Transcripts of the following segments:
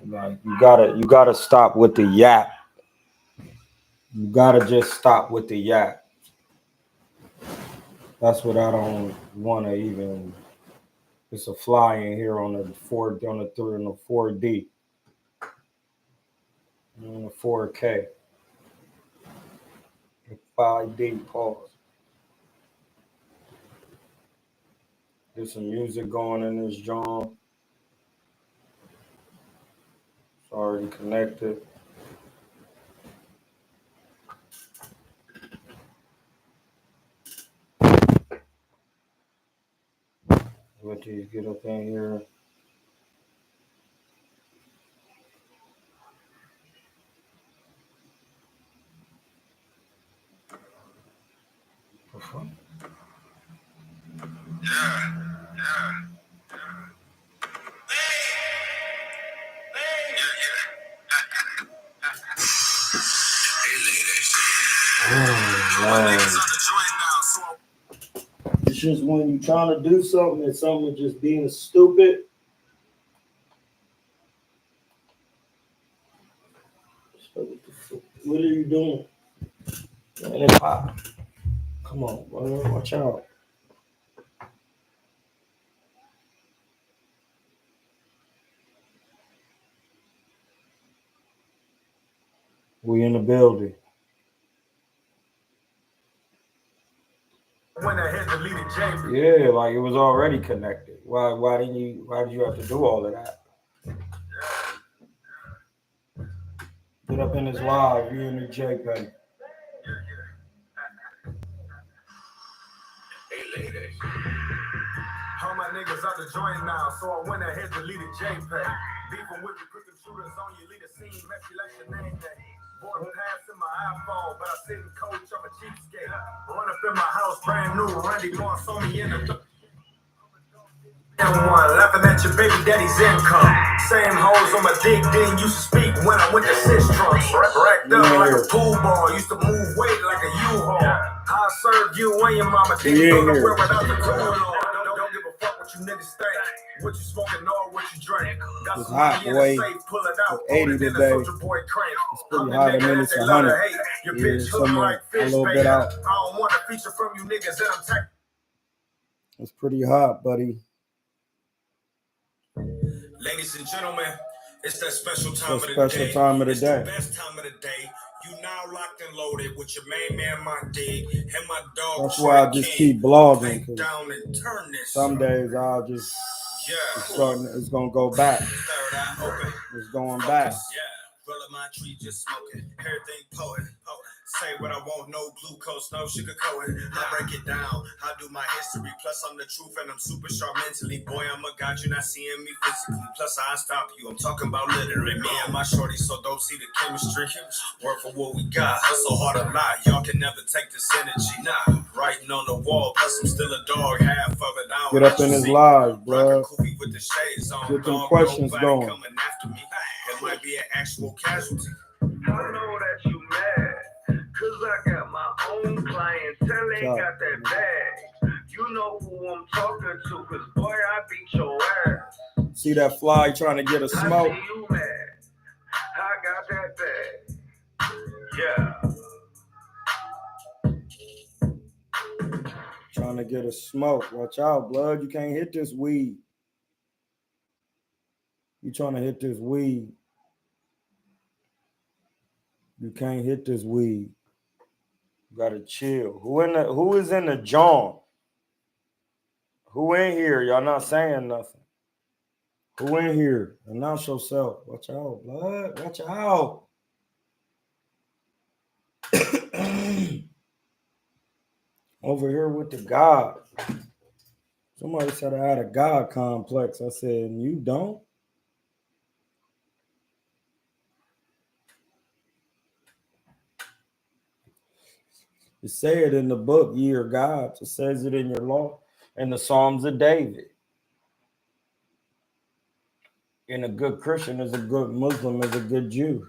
Like you gotta stop with the yap. You gotta just stop with the yap. That's what I don't want to even. It's a fly in here on the 4D, on the 4K, the 5D pause. There's some music going in this joint. It's already connected. Let these get up in here. It's just when you're trying to do something and something just being stupid. What are you doing? Man, it's hot. Come on, bro. Watch out. We in the building. Yeah, like it was already connected. Why did you have to do all of that? Get up in this live, you and the JPEG. Hey ladies. All my niggas out the joint now, so I went ahead and deleted JPEG. Beefing with me, put them shooters on you, lead a scene, messy like your name day. Board pass in my iPhone, but I sit in coach, I'm a cheapskate. Run up in my house, brand new, Randy Moss on me in the one, laughing at your baby daddy's income. Same hoes on my dick, didn't used to speak when I went to six trunks. Racked up like a pool ball, used to move weight like a U-Haul. I served you and your mama, didn't go nowhere without the tool on. Don't give a fuck what you niggas think. What you smoking or what you drink. Got it's hot, boy. Pull it out. 80 today. It's pretty hot. A minute's 100. Yeah, somewhere a little bit out. I don't want a feature from you niggas that I'm tech. It's pretty hot, buddy. Ladies and gentlemen, it's that special time of the day. Special time of the day. It's the best time of the day. You now locked and loaded with your main man, my dig, and my dog. That's why I just keep blogging. Down and turn this. Some days I'll just it's gonna go back. It's going back. Roll up my tree, just smoking. Everything potent. Say what I want, no glucose, no sugar coating. I break it down. I do my history. Plus, I'm the truth and I'm super sharp mentally. Boy, I'm a god, you're not seeing me physically. Plus, I stop you. I'm talking about literally. Me and my shorty, so don't see the chemistry. Work for what we got. Hustle hard a lot. Y'all can never take this energy. Nah, writing on the wall. Plus, I'm still a dog. Half of it down. Get up in his live, bro. With the shades on. Get them questions going. Coming after me. It might be an actual casualty. I know that you mad. Cause I got my own clientele, ain't got that bag. You know who I'm talking to, cause boy, I beat your ass. See that fly trying to get a smoke? I see you mad. I got that bag. Yeah. Trying to get a smoke. Watch out, blood. You can't hit this weed. You trying to hit this weed. You can't hit this weed. You gotta chill. Who is in the John? Who in here? Y'all not saying nothing. Who in here? Announce yourself. Watch out, blood. Watch out. Over here with the God. Somebody said I had a God complex. I said, you don't? You say it in the book, ye are gods. It says it in your law, in the Psalms of David. And a good Christian is a good Muslim, is a good Jew.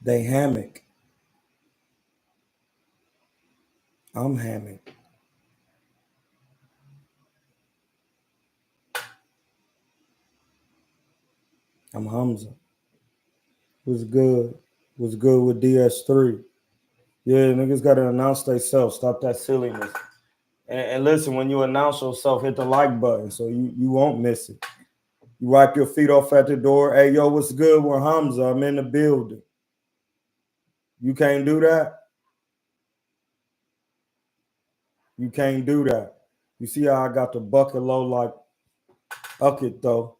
They hammock. I'm hammock. I'm Hamza. What's good? What's good with DS3? Yeah, niggas gotta announce themselves. Stop that silliness. And listen, when you announce yourself, hit the like button so you won't miss it. You wipe your feet off at the door. Hey, yo, what's good? We're Hamza. I'm in the building. You can't do that. You can't do that. You see how I got the bucket low like bucket though.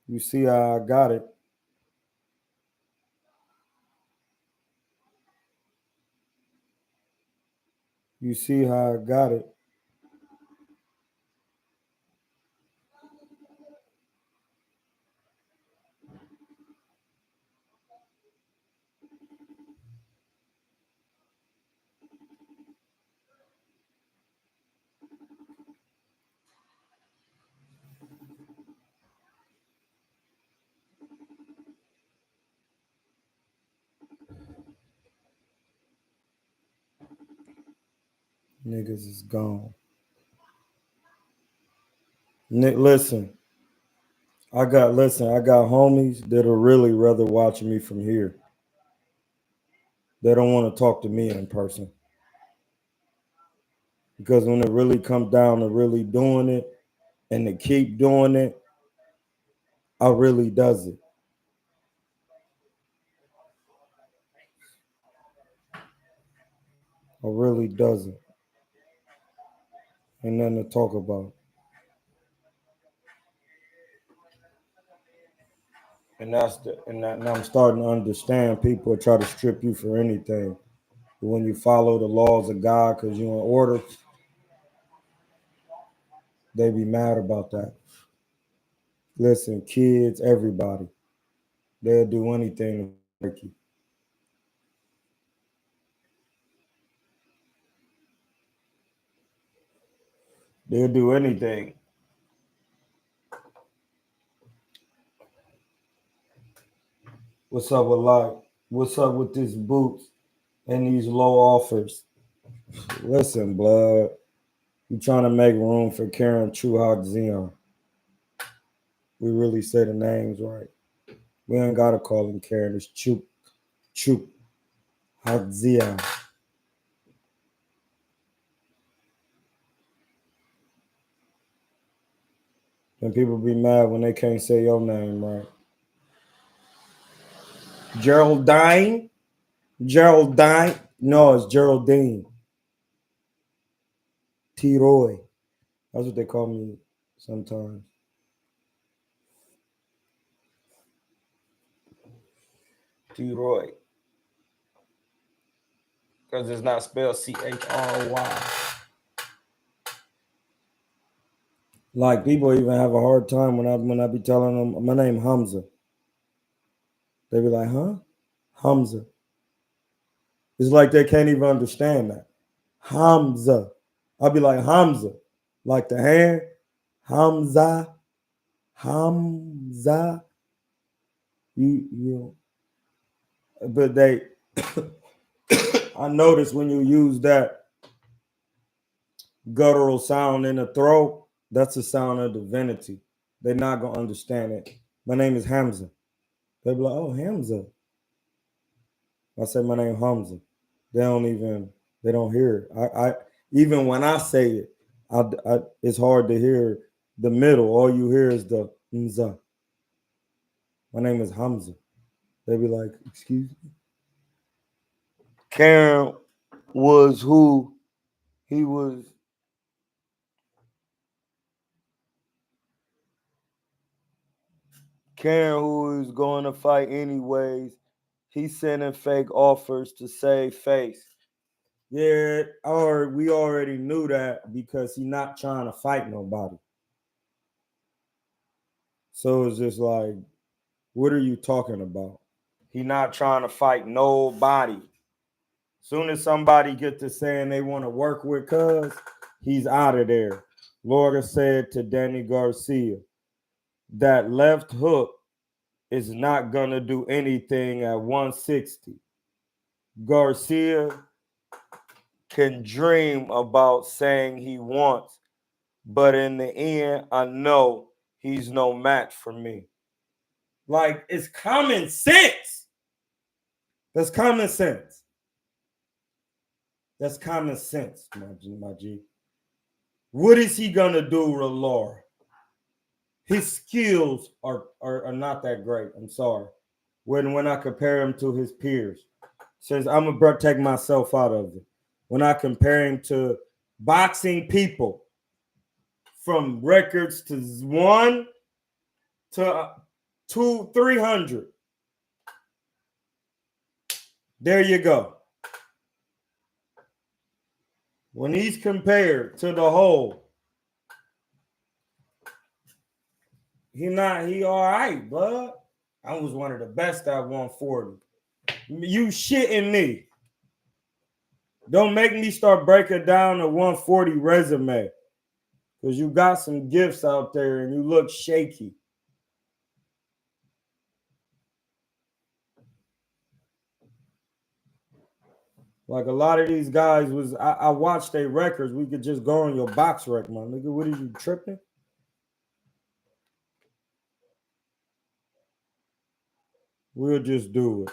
You see how I got it. You see how I got it. Niggas is gone. Listen, I got homies that'll really rather watch me from here. They don't want to talk to me in person. Because when it really comes down to really doing it and to keep doing it, I really does it. I really does it. Ain't nothing to talk about. And and I'm starting to understand people try to strip you for anything. But when you follow the laws of God because you're in order, they be mad about that. Listen, kids, everybody, they'll do anything to break you. They'll do anything. What's up with life? What's up with this boots and these low offers? Listen, blood. You trying to make room for Karen Truhot Zion. We really say the names right. We ain't gotta call him Karen. It's Chuk Zion. And people be mad when they can't say your name right. Geraldine? Geraldine? No, it's Geraldine. T. Roy. That's what they call me sometimes. T. Roy. Because it's not spelled Chroy. Like people even have a hard time when I be telling them my name Hamza. They be like, huh? Hamza. It's like they can't even understand that. Hamza. I'll be like Hamza. Like the hand. Hamza. Hamza. You but they I notice when you use that guttural sound in the throat, that's the sound of divinity. They're not gonna understand it. My name is Hamza. They'll be like, oh, Hamza. I say my name Hamza. They don't hear it. I even when I say it, it's hard to hear the middle. All you hear is the Mza. My name is Hamza. They be like, excuse me. Karen was who he was. Karen, who is going to fight anyways, he's sending fake offers to save face. Yeah, or we already knew that because he's not trying to fight nobody. So it's just like, what are you talking about? He not trying to fight nobody. Soon as somebody get to saying they want to work with cuz, he's out of there. Lorga said to Danny Garcia, that left hook is not gonna do anything at 160. Garcia can dream about saying he wants, but in the end, I know he's no match for me. Like, it's common sense. That's common sense. That's common sense, my G. What is he gonna do with Laura? His skills are not that great. I'm sorry. When I compare him to his peers, since I'm gonna take myself out of it. When I compare him to boxing people, from records to 1 to 2, 300. There you go. When he's compared to the whole, he all right, bud. I was one of the best at 140. You shitting me. Don't make me start breaking down a 140 resume. Because you got some gifts out there and you look shaky. Like a lot of these guys I watched their records. We could just go on your box rec, my nigga. What are you tripping? We'll just do it.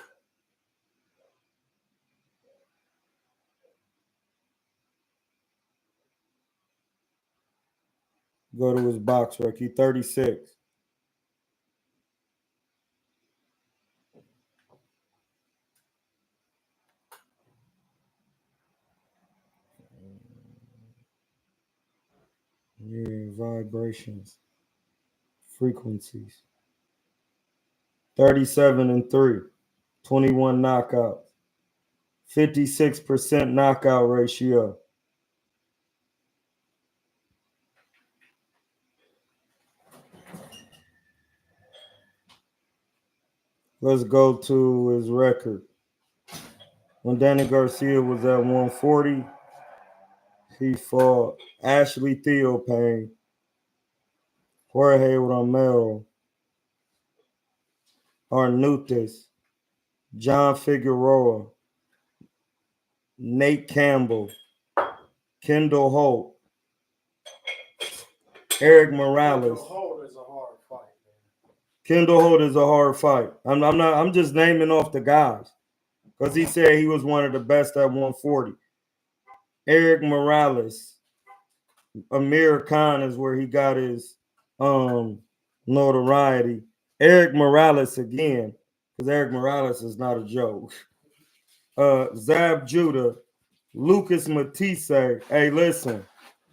Go to his box rec. He 36. Yeah, vibrations, frequencies. 37-3, 21 knockouts, 56% knockout ratio. Let's go to his record. When Danny Garcia was at 140, he fought Ashley Theophane, Jorge Romero, Arnutes, John Figueroa, Nate Campbell, Kendall Holt, Eric Morales. Kendall Holt is a hard fight, man. Kendall Holt is a hard fight. I'm just naming off the guys. Because he said he was one of the best at 140. Eric Morales, Amir Khan is where he got his notoriety. Eric Morales again, because Eric Morales is not a joke. Zab Judah, Lucas Matisse. Hey, listen.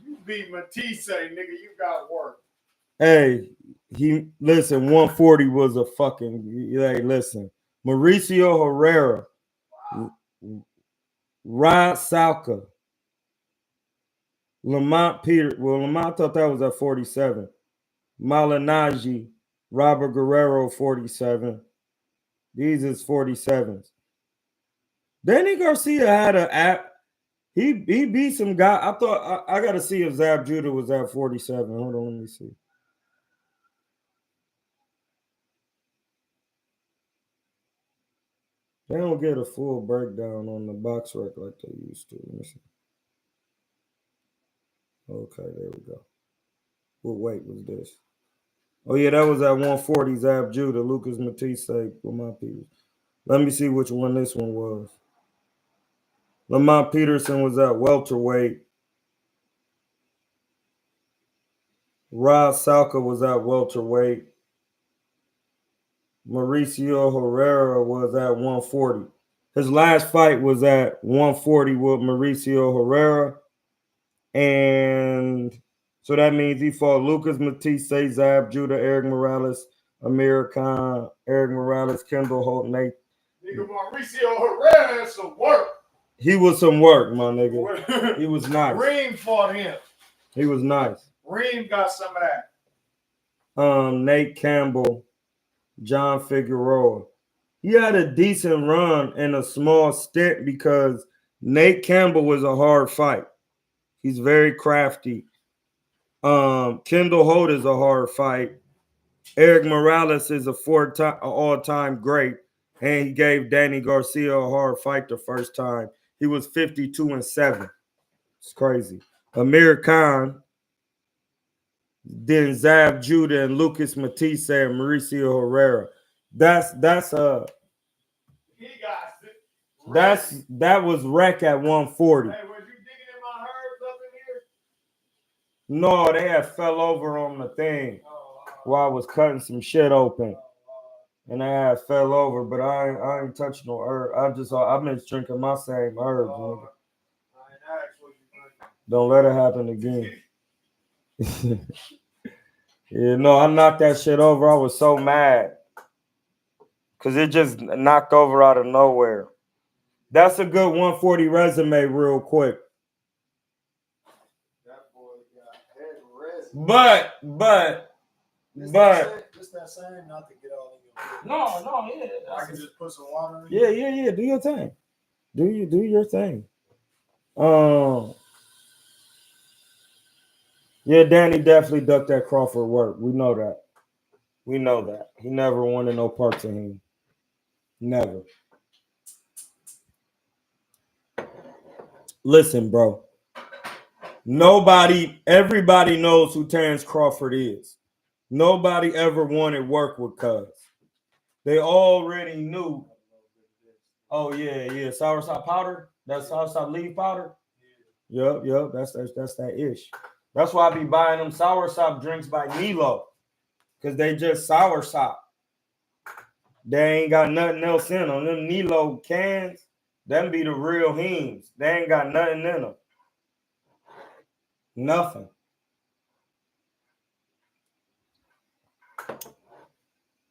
You beat Matisse, nigga. You got work. Hey, 140 was a fucking. Hey, listen. Mauricio Herrera, Rod Salka, Lamont Peter. Well, Lamont thought that was at 47. Malinaji, Robert Guerrero, 47. These is 47s. Danny Garcia had an app. He beat some guy. I thought I got to see if Zab Judah was at 47. Hold on, let me see. They don't get a full breakdown on the box rec like they used to. Let me see. Okay, there we go. What weight was this? Oh, yeah, that was at 140, Zab Judah, Lucas Matisse, Lamont Peterson. Let me see which one this one was. Lamont Peterson was at welterweight. Rod Salka was at welterweight. Mauricio Herrera was at 140. His last fight was at 140 with Mauricio Herrera. And so that means he fought Lucas Matisse, Zab Judah, Eric Morales, Amir Khan, Eric Morales, Kendall Holt, Nate. Nigga, Mauricio Herrera had some work. He was some work, my nigga. He was nice. Reem fought him. He was nice. Reem got some of that. Nate Campbell, John Figueroa. He had a decent run in a small stint because Nate Campbell was a hard fight. He's very crafty. Kendall Holt is a hard fight. Eric Morales is a all-time great, and he gave Danny Garcia a hard fight the first time. He was 52-7. It's crazy. Amir Khan, then Zab Judah and Lucas Matisse and Mauricio Herrera. That was wreck at 140. Hey, was you digging in my herbs up in here? No, they had fell over on the thing while I was cutting some shit open. And I had fell over, but I ain't touching no herb. I've been drinking my same herbs. Nigga. Don't let it happen again. Yeah, no, I knocked that shit over. I was so mad. Because it just knocked over out of nowhere. That's a good 140 resume real quick. That boy got head resume. But. Just that same, not to get all in your head. No, yeah. I can just put some water in. Yeah. Do your thing. Do your thing. Yeah, Danny definitely ducked that Crawford work. We know that. He never wanted no parts of him. Never. Listen, bro. Everybody knows who Terrence Crawford is. Nobody ever wanted work with Cuz. They already knew. Oh, yeah. Soursop powder? That's soursop leaf powder? Yep. That's that ish. That's why I be buying them soursop drinks by Nilo. Because they just soursop. They ain't got nothing else in them. Them Nilo cans, them be the real hems. They ain't got nothing in them. Nothing.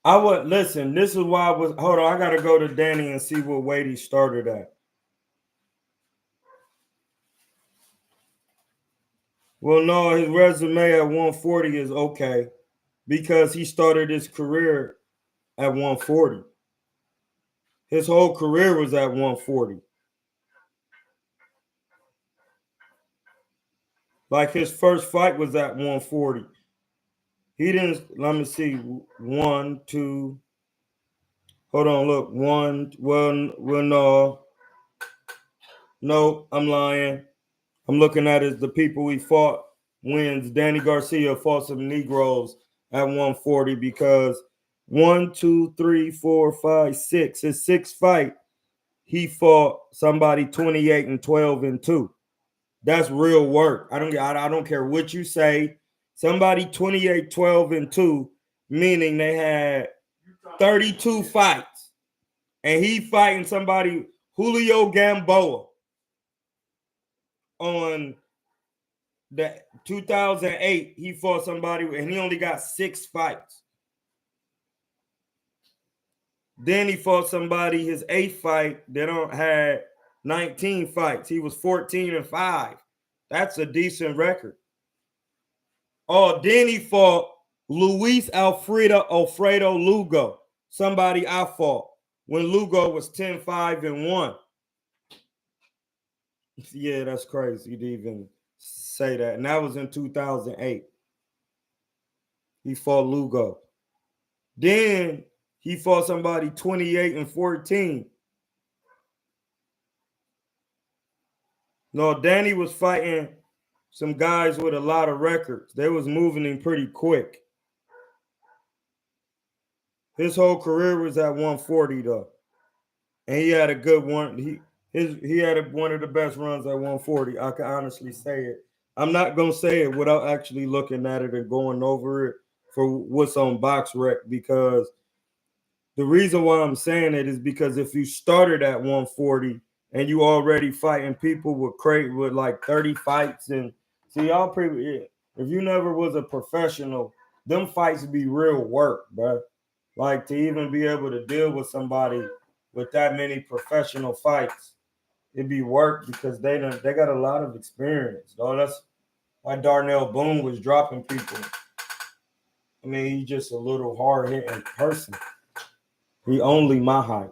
I would listen. This is why hold on. I gotta go to Danny and see what weight he started at. Well, no, his resume at 140 is okay because he started his career at 140. His whole career was at 140. Like his first fight was at 140. He didn't, let me see, 1, 2. Hold on, look. 1, well, no, I'm lying. I'm looking at the people he fought wins. Danny Garcia fought some Negroes at 140 because 1, 2, 3, 4, 5, 6. His sixth fight, he fought somebody 28 and 12 and 2. That's real work. I don't care what you say. Somebody 28, 12 and 2, meaning they had 32 fights. And he fighting somebody, Julio Gamboa, on the 2008, he fought somebody and he only got 6 fights. Then he fought somebody, his 8th fight, that had 19 fights. He was 14 and 5. That's a decent record. Oh, then he fought Luis Alfredo Lugo, somebody I fought when Lugo was 10-5 and 1. Yeah, that's crazy to even say that. And that was in 2008. He fought Lugo. Then he fought somebody 28 and 14. No, Danny was fighting some guys with a lot of records. They was moving him pretty quick. His whole career was at 140 though. And he had a good one. He had one of the best runs at 140. I can honestly say it. I'm not going to say it without actually looking at it and going over it for what's on BoxRec, because the reason why I'm saying it is because if you started at 140 and you already fighting people with like 30 fights, and see, if you never was a professional, them fights be real work, bro. Like to even be able to deal with somebody with that many professional fights, it'd be work because they got a lot of experience. Though that's why Darnell Boone was dropping people. I mean, he's just a little hard-hitting person. He only my height.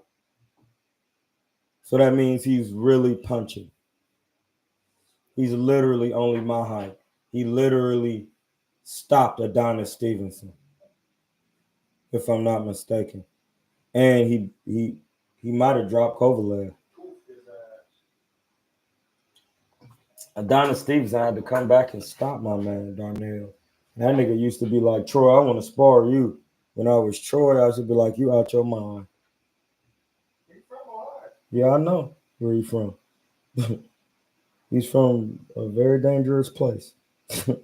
So that means he's really punching. He's literally only my height. He literally stopped Adonis Stevenson, if I'm not mistaken. And he might have dropped Kovalev. Adonis Stevenson had to come back and stop my man Darnell. That nigga used to be like, Troy, I want to spar you. When I was Troy, I used to be like, you out your mind. He's from Ohio. Yeah, I know where he from. He's from a very dangerous place. And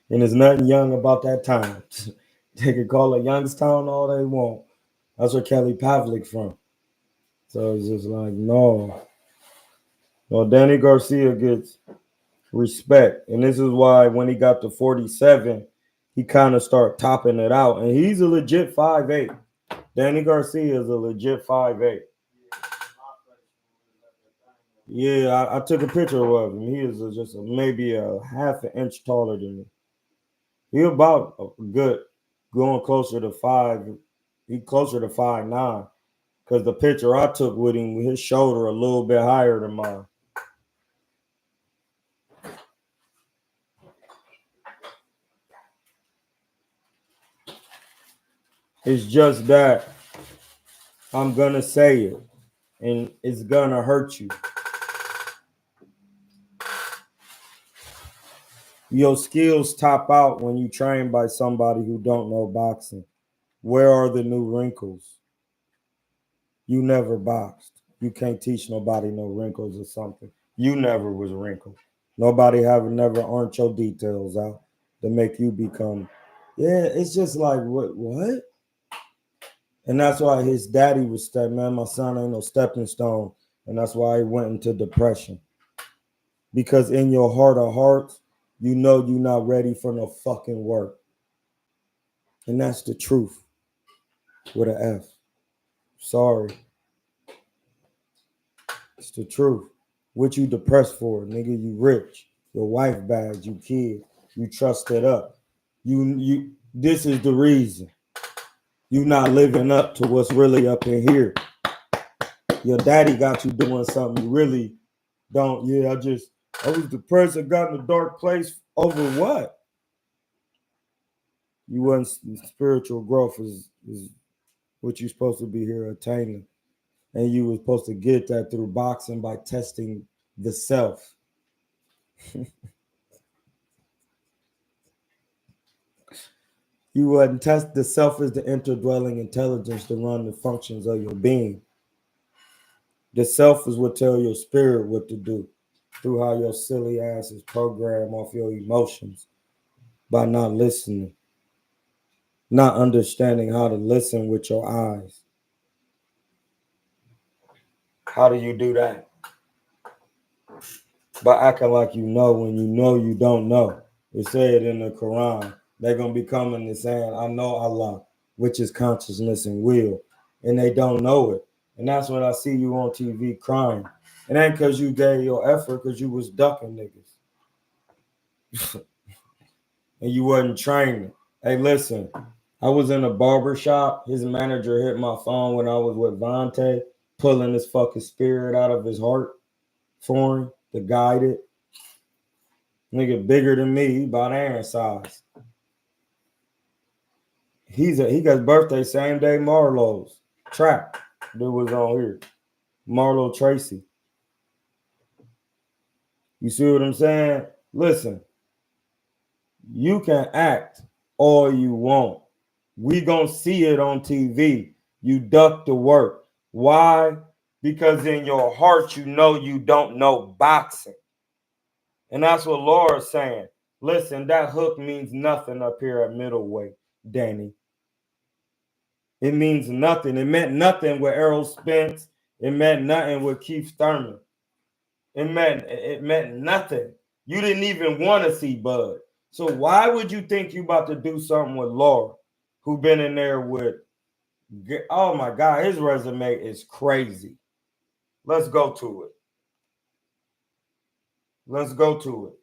there's nothing young about that time. They could call it Youngstown all they want. That's where Kelly Pavlik from. So it's just like, no. No, Danny Garcia gets respect. And this is why when he got to 47, he kind of started topping it out. And he's a legit 5'8". Danny Garcia is a legit 5'8". Yeah, I took a picture of him. He is just maybe a half an inch taller than me. He about a good, going closer to 5. He closer to 5'9". Because the picture I took with him, his shoulder a little bit higher than mine. It's just that I'm gonna say it, and it's gonna hurt you. Your skills top out when you train by somebody who don't know boxing. Where are the new wrinkles? You never boxed. You can't teach nobody no wrinkles or something. You never was wrinkled. Nobody have never earned your details out to make you become. Yeah, it's just like what? And that's why his daddy was saying, man, my son ain't no stepping stone. And that's why he went into depression. Because in your heart of hearts, you know you're not ready for no fucking work. And that's the truth with an F. Sorry. It's the truth. What you depressed for, nigga? You rich. Your wife bad. You kid. You trusted up. You. This is the reason. You not living up to what's really up in here. Your daddy got you doing something you really don't. Yeah, I was depressed. I got in a dark place over what? You wasn't spiritual growth is what you're supposed to be here attaining. And you were supposed to get that through boxing by testing the self. You wouldn't test the self as the interdwelling intelligence to run the functions of your being. The self is what tell your spirit what to do through how your silly ass is programmed off your emotions by not listening, not understanding how to listen with your eyes. How do you do that? By acting like you know when you know you don't know. It said in the Quran, they're going to be coming and saying, I know Allah, which is consciousness and will. And they don't know it. And that's when I see you on TV crying. It ain't because you gave your effort, because you was ducking niggas. And you wasn't training. Hey, listen, I was in a barber shop. His manager hit my phone when I was with Vontae, pulling his fucking spirit out of his heart for him to guide it. Nigga bigger than me, about Aaron size. He got his birthday same day Marlowe's trap that was on here. Marlo Tracy. You see what I'm saying? Listen, you can act all you want. We gonna see it on TV. You duck the work. Why? Because in your heart you know you don't know boxing. And that's what Laura's saying. Listen, that hook means nothing up here at middleweight, Danny. It means nothing. It meant nothing with Errol Spence. It meant nothing with Keith Thurman. It meant nothing. You didn't even want to see Bud. So why would you think you about to do something with Laura, who been in there with? Oh my God, his resume is crazy. Let's go to it. Let's go to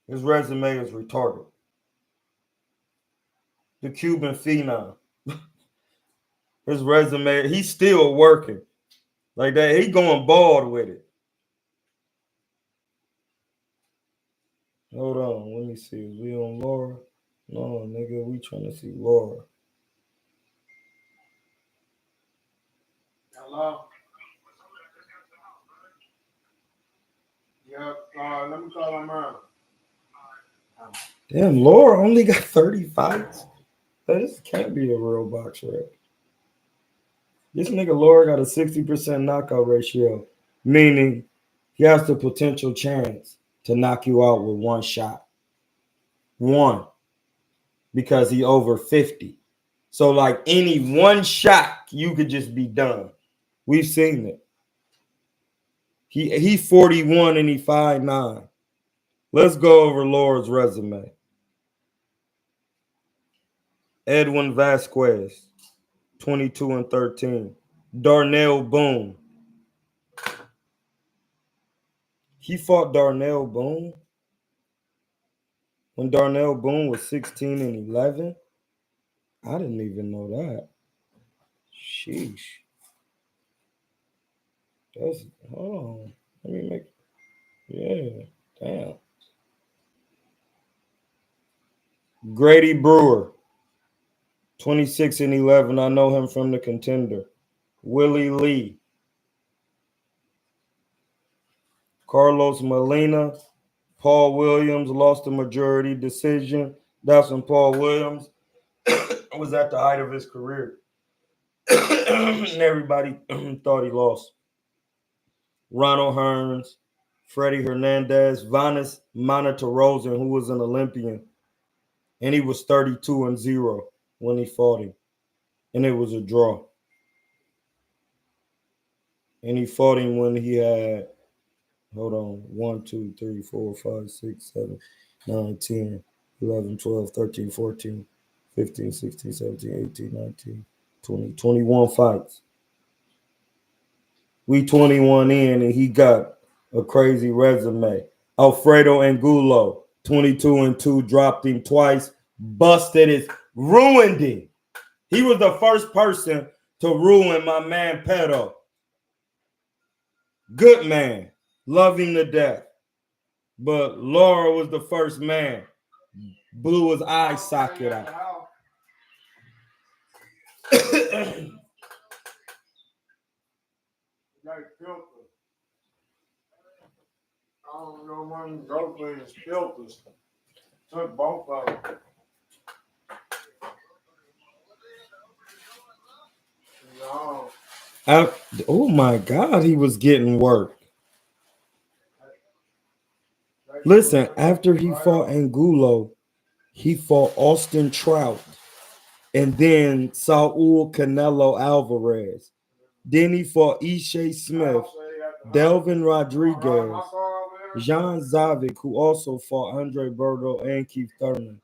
it. His resume is retarded. The Cuban phenom. His resume, he's still working. Like that, he going bald with it. Hold on, let me see. Is we on Laura? No, nigga, we trying to see Laura. Hello? Yeah, let me call him out. Damn, Laura only got 30 fights. This can't be a real boxer. This nigga Laura got a 60% knockout ratio, meaning he has the potential chance to knock you out with one shot. One. Because he over 50. So like any one shot, you could just be done. We've seen it. He 41 and he 5'9". Let's go over Laura's resume. Edwin Vasquez, 22 and 13. Darnell Boone. He fought Darnell Boone when Darnell Boone was 16 and 11. I didn't even know that. Sheesh. That's, hold on. Let me make, yeah, damn. Grady Brewer, 26 and 11. I know him from The Contender. Willie Lee. Carlos Molina. Paul Williams lost the majority decision. That's when Paul Williams was at the height of his career. And everybody thought he lost. Ronald Hearns, Freddie Hernandez, Vanis Monterosen, who was an Olympian. And he was 32-0 when he fought him. And it was a draw. And he fought him when he had, hold on, 1, 2, 3, 4, 5, 6, 7, 9, 10, 11, 12, 13, 14, 15, 16, 17, 18, 19, 20, 21 fights. We 21 in, and he got a crazy resume. Alfredo Angulo, 22-2, dropped him twice, busted his, ruined him. He was the first person to ruin my man Petto. Good man, love him to death. But Laura was the first man. Blew his eye socket out. Like filters. I don't know when girlfriend's filters. Took both of them. No. Oh my God, he was getting work. Listen, after he fought Angulo, he fought Austin Trout and then Saul Canelo Alvarez. Then he fought Ishe Smith, Delvin Rodriguez, Jean Zavik, who also fought Andre Berto and Keith Thurman,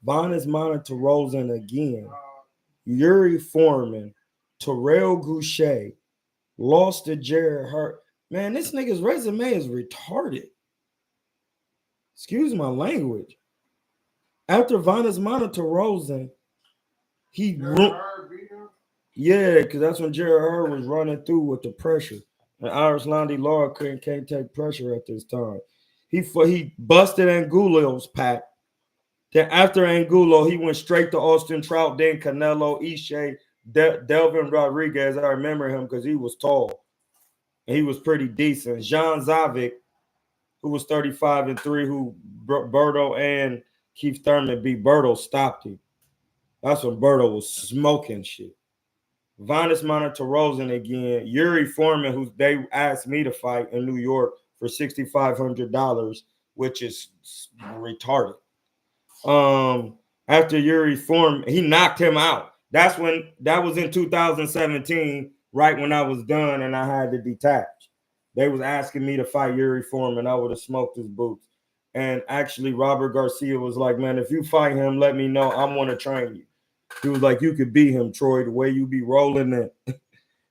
Vanis Monterosen again, Yuri Foreman, Terrell Goucher, lost to Jared Hurt. Man, this nigga's resume is retarded. Excuse my language. After Vanis Monterosen, yeah, because that's when Jared Hurd was running through with the pressure. And Irish Landy Laura can't take pressure at this time. He busted Angulo's pack. Then after Angulo, he went straight to Austin Trout, then Canelo, Ishe, Delvin Rodriguez. I remember him because he was tall. And he was pretty decent. Jean Zavik, who was 35-3, who Berto and Keith Thurman beat. Berto stopped him. That's when Berto was smoking shit. Vanis Monterosen again. Yuri Foreman, who they asked me to fight in New York for $6,500, which is retarded. After Yuri Foreman, he knocked him out. That was in 2017, right when I was done and I had to detach. They was asking me to fight Yuri Foreman. I would have smoked his boots. And actually, Robert Garcia was like, man, if you fight him, let me know. I want to train you. He was like, you could beat him, Troy, the way you be rolling it.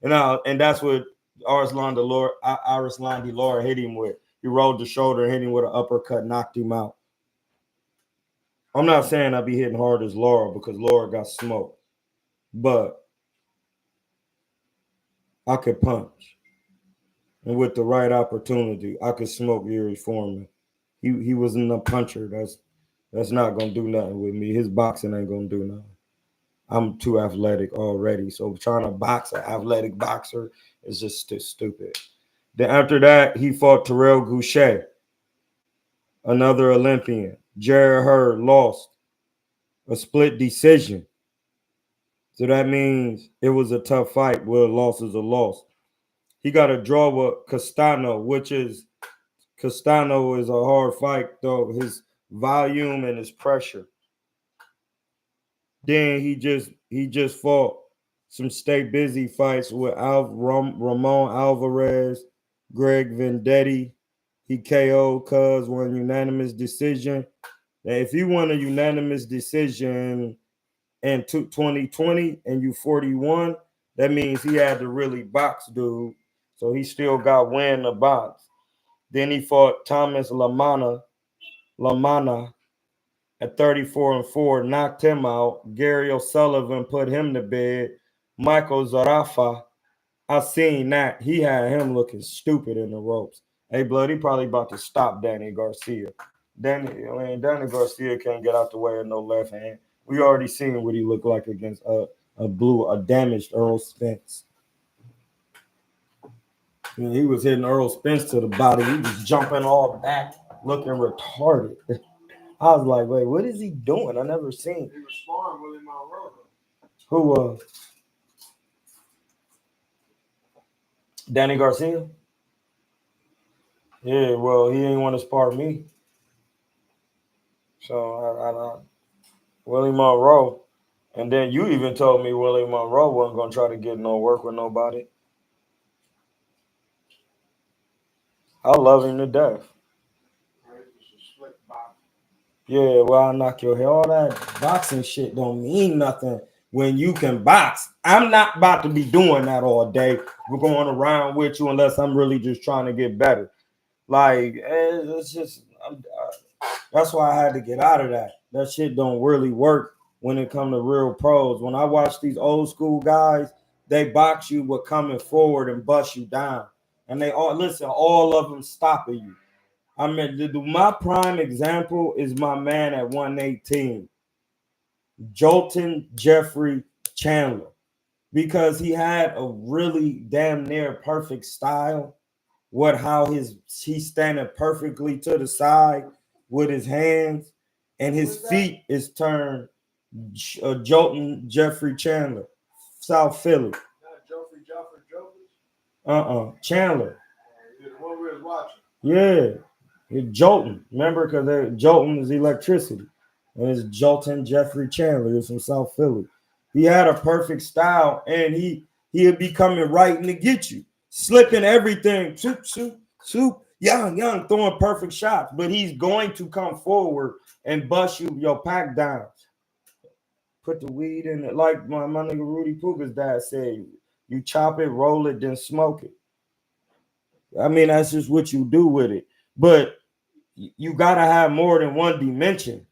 And that's what Irish Landy Laura hit him with. He rolled the shoulder and hit him with an uppercut, knocked him out. I'm not saying I be hitting hard as Laura because Laura got smoked. But I could punch. And with the right opportunity, I could smoke Yuri Foreman. He wasn't a puncher. That's not gonna do nothing with me. His boxing ain't gonna do nothing. I'm too athletic already. So trying to box an athletic boxer is just stupid. Then after that, he fought Terrell Goucher. another Olympian. Jared Hurd lost a split decision. So that means it was a tough fight. Well, a loss is a loss. He got a draw with Castano, Castano is a hard fight, though. His volume and his pressure. Then he just fought some stay busy fights with Ramon Alvarez, Greg Vendetti. He KO'd Cuz won unanimous decision. Now, if you won a unanimous decision in 2020 and you 41, that means he had to really box, dude. So he still got win the box. Then he fought Thomas Lamana at 34-4, knocked him out. Gary O'Sullivan put him to bed. Michael Zarafa, I seen that. He had him looking stupid in the ropes. Hey, blood, he probably about to stop Danny Garcia. Danny Garcia can't get out the way of no left hand. We already seen what he looked like against a damaged Earl Spence. When he was hitting Earl Spence to the body, he was jumping all back, looking retarded. I was like, wait, what is he doing? I never seen. He was sparring Willie Monroe. Who was? Danny Garcia? Yeah, well, he ain't want to spar me. So, Willie Monroe. And then you even told me Willie Monroe wasn't going to try to get no work with nobody. I love him to death. Yeah, well, I'll knock your head. All that boxing shit don't mean nothing when you can box. I'm not about to be doing that all day. We're going around with you unless I'm really just trying to get better. Like, it's just, that's why I had to get out of that. That shit don't really work when it comes to real pros. When I watch these old school guys, they box you with coming forward and bust you down. And they all, listen, all of them stopping you. I mean, my prime example is my man at 118, Jolton Jeffrey Chandler, because he had a really damn near perfect style. He's standing perfectly to the side with his hands, and his feet is turned. Jolton Jeffrey Chandler, South Philly. Not Joffrey Chandler. The one we was watching. Yeah. It's Jolton, remember, because Jolton is electricity, and it's Jolton Jeffrey Chandler. He's from South Philly. He had a perfect style, and he'd be coming right in to get you, slipping everything, soup, young, throwing perfect shots. But he's going to come forward and bust your pack down. Put the weed in it, like my nigga Rudy Puga's dad said. You chop it, roll it, then smoke it. I mean, that's just what you do with it. But you got to have more than one dimension.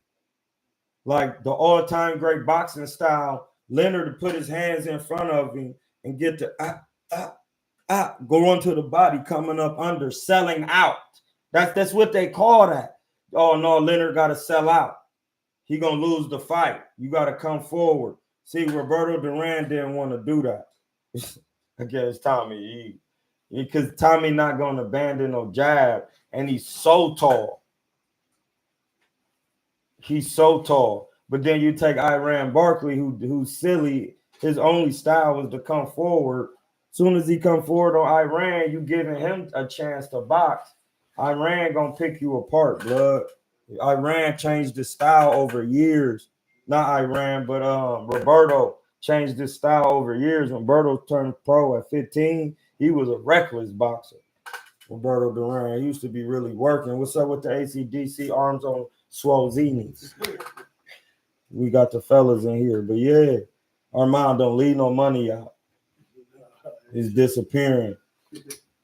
Like the all-time great boxing style, Leonard to put his hands in front of him and get to go onto the body, coming up under, selling out. That's what they call that. Oh, no, Leonard got to sell out. He going to lose the fight. You got to come forward. See, Roberto Duran didn't want to do that against Tommy. Because Tommy not going to abandon no jab, and he's so tall. He's so tall. But then you take Iran Barkley, who's silly. His only style was to come forward. As soon as he come forward on Iran, you giving him a chance to box. Iran going to pick you apart, blood. Iran changed his style over years. Not Iran, but Roberto changed his style over years. When Roberto turned pro at 15, he was a reckless boxer. Roberto Duran used to be really working. What's up with the ACDC arms on Swolzini? We got the fellas in here. But yeah, Armand don't leave no money out. It's disappearing.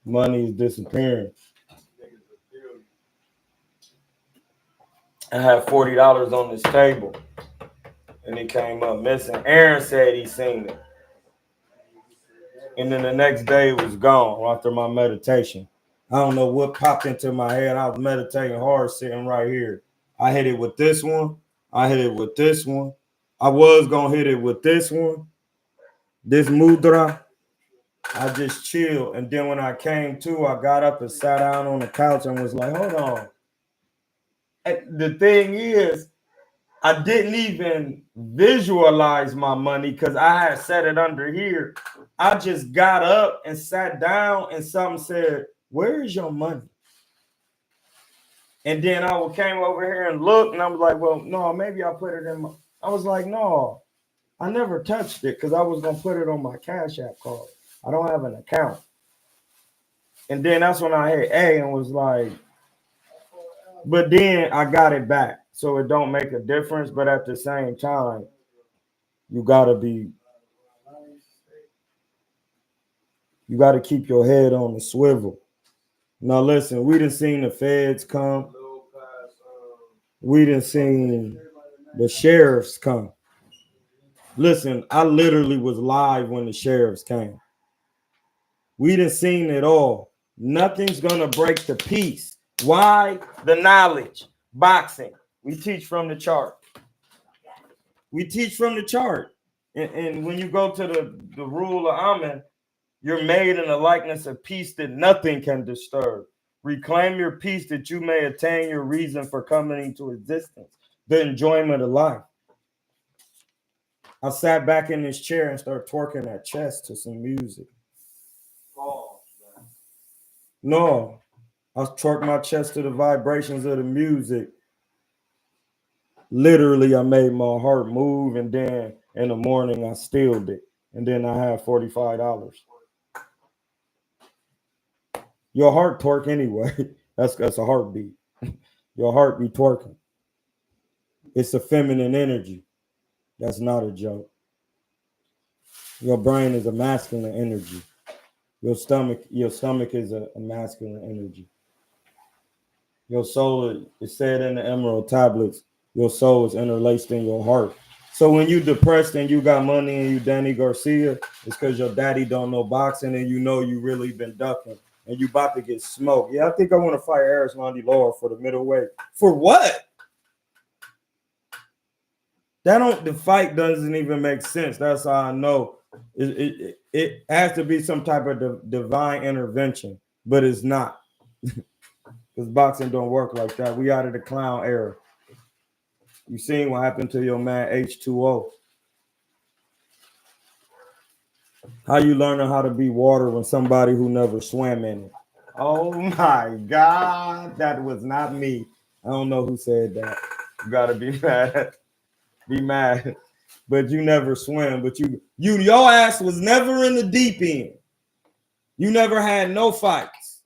Money is disappearing. I had $40 on this table, and it came up missing. Aaron said he seen it. And then the next day it was gone after my meditation. I don't know what popped into my head. I was meditating hard sitting right here. I hit it with this one. I hit it with this one. I was going to hit it with this one. This mudra. I just chilled. And then when I came to, I got up and sat down on the couch and was like, hold on. the thing is, I didn't even visualize my money because I had set it under here. I just got up and sat down and something said, "Where is your money?" And then I came over here and looked and I was like, well, no, maybe I put it in my, I was like, no, I never touched it because I was going to put it on my Cash App card. I don't have an account. And then that's when I hit A and was like, but then I got it back. So it don't make a difference. But at the same time, you got to keep your head on the swivel. Now, listen, we done seen the feds come. We done seen the sheriffs come. Listen, I literally was live when the sheriffs came. We done seen it all. Nothing's gonna break the peace. Why? The knowledge. Boxing. We teach from the chart. We teach from the chart. And when you go to the rule of Amen, you're made in the likeness of peace that nothing can disturb. Reclaim your peace that you may attain your reason for coming into existence, the enjoyment of life. I sat back in this chair and started twerking that chest to some music. No, I twerked my chest to the vibrations of the music. Literally, I made my heart move, and then in the morning, I stilled it. And then I had $45. Your heart twerk anyway. That's a heartbeat. Your heart be twerking. It's a feminine energy. That's not a joke. Your brain is a masculine energy. Your stomach is a masculine energy. Your soul is said in the emerald tablets. Your soul is interlaced in your heart. So when you depressed and you got money and you Danny Garcia, it's because your daddy don't know boxing and you know you really been ducking and you about to get smoked. Yeah, I think I want to fight Aris Monty Laura for the middleweight. For what? The fight doesn't even make sense. That's how I know it has to be some type of divine intervention, but it's not. Because boxing don't work like that. We out of the clown era. You seen what happened to your man H2O. How you learning how to be water when somebody who never swam in it? Oh my God, that was not me. I don't know who said that. You gotta be mad. Be mad. But you never swim. But your ass was never in the deep end. You never had no fights.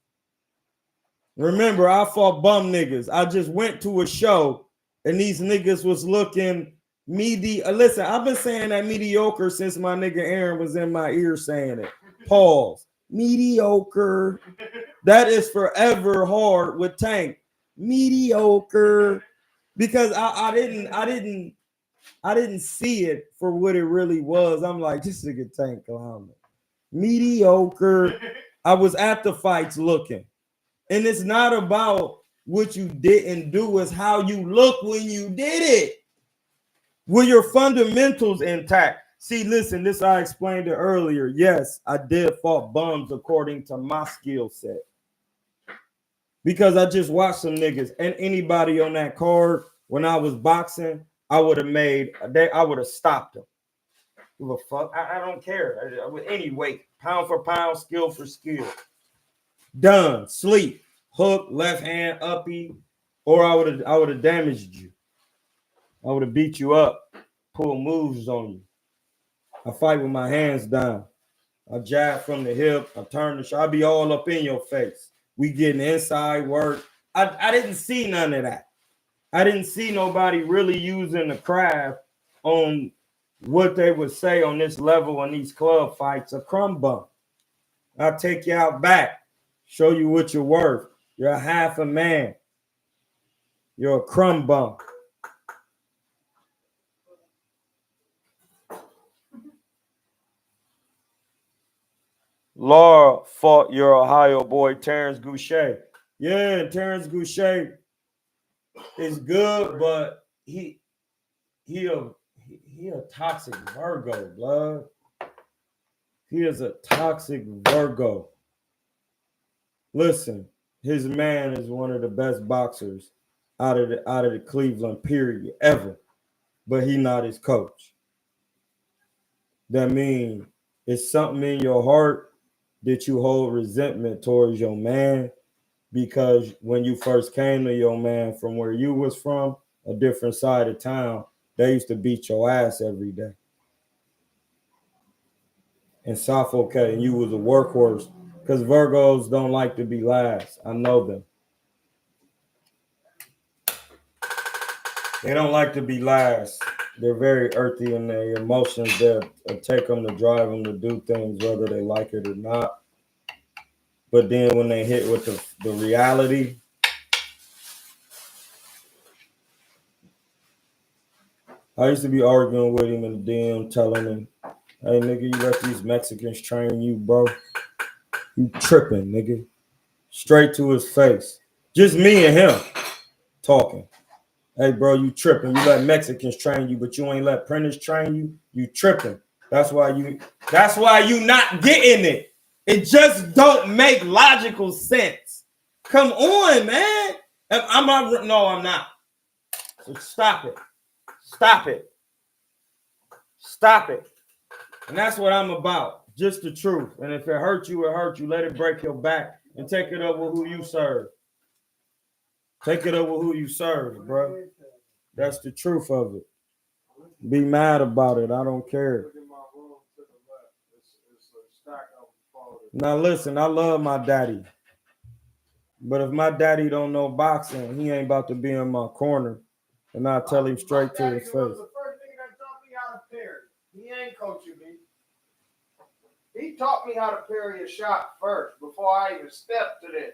Remember, I fought bum niggas. I just went to a show and these niggas was looking listen, I've been saying that mediocre since my nigga Aaron was in my ear saying it. Pause. Mediocre. That is forever hard with Tank. Mediocre. Because I didn't see it for what it really was. I'm like, this nigga Tank clown. Mediocre. I was at the fights looking. And it's not about what you didn't do, it's how you look when you did it. Were your fundamentals intact? See, listen, this I explained it earlier. Yes, I did fought bums according to my skill set. Because I just watched some niggas and anybody on that card when I was boxing, I would have stopped them. Give a fuck. I don't care. With any weight, pound for pound, skill for skill. Done. Sleep. Hook, left hand, uppy, or I would have damaged you. I would have beat you up, pull moves on you. I fight with my hands down. I jab from the hip. I turn the shot. I be all up in your face. We getting inside work. I didn't see none of that. I didn't see nobody really using the craft on what they would say on this level in these club fights, a crumb bump. I'll take you out back, show you what you're worth. You're a half a man. You're a crumb bump. Laura fought your Ohio boy, Terrence Goucher. Yeah, Terrence Goucher is good, but he a toxic Virgo, blood. He is a toxic Virgo. Listen, his man is one of the best boxers out of the Cleveland period ever, but he not his coach. That means it's something in your heart that you hold resentment towards your man because when you first came to your man from where you was from, a different side of town, they used to beat your ass every day and suffocate, and you was a workhorse because Virgos don't like to be last. I know them. They don't like to be last. They're very earthy in their emotions that take them to drive them to do things whether they like it or not. But then when they hit with the reality, I used to be arguing with him in the DM, telling him, hey, nigga, you let these Mexicans train you, bro. You tripping, nigga. Straight to his face. Just me and him talking. Hey, bro, you tripping. You let Mexicans train you, but you ain't let Prentice train you. You tripping. That's why you not getting it. It just don't make logical sense. Come on, man. I'm not. So stop it. Stop it. Stop it. And that's what I'm about. Just the truth. And if it hurt you, it hurt you. Let it break your back and take it up with who you serve. Take it up with who you serve, bro. That's the truth of it. Be mad about it. I don't care. Now listen, I love my daddy. But if my daddy don't know boxing, he ain't about to be in my corner. And I tell him straight to his face. The first nigga that taught me how to parry. He ain't coaching me. He taught me how to parry a shot first before I even stepped to this.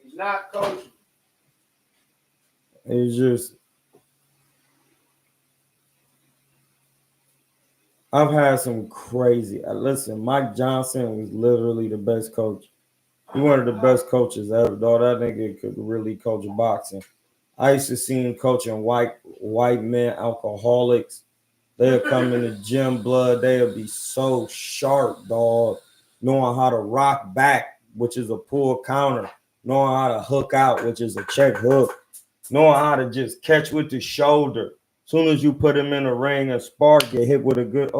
He's not coaching. It's just, I've had some crazy. Listen, Mike Johnson was literally the best coach. He one of the best coaches ever. Though that nigga could really coach boxing. I used to see him coaching white men, alcoholics. They'll come in the gym, blood. They'll be so sharp, dog. Knowing how to rock back, which is a pull counter. Knowing how to hook out, which is a check hook. Knowing how to just catch with the shoulder. Soon as you put him in the ring and spark, get hit with a good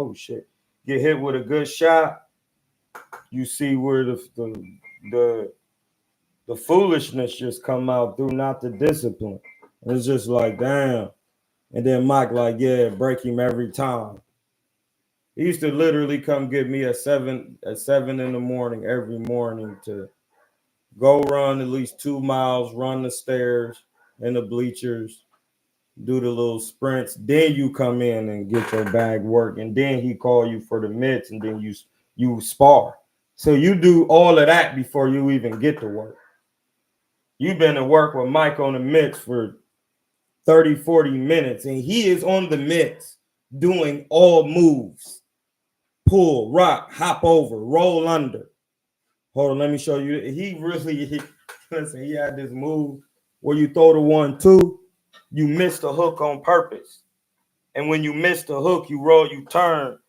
shot. You see where the foolishness just come out through, not the discipline. It's just like, damn. And then Mike like, yeah, break him every time. He used to literally come get me at 7 in the morning every morning to go run at least 2 miles, run the stairs and the bleachers, do the little sprints. Then you come in and get your bag work. And then he call you for the mitts and then you spar. So you do all of that before you even get to work. You've been to work with Mike on the mitts for 30, 40 minutes, and he is on the mitts doing all moves. Pull, rock, hop over, roll under. Hold on, let me show you. Listen, he had this move where you throw the 1-2, you miss the hook on purpose. And when you miss the hook, you roll, you turn.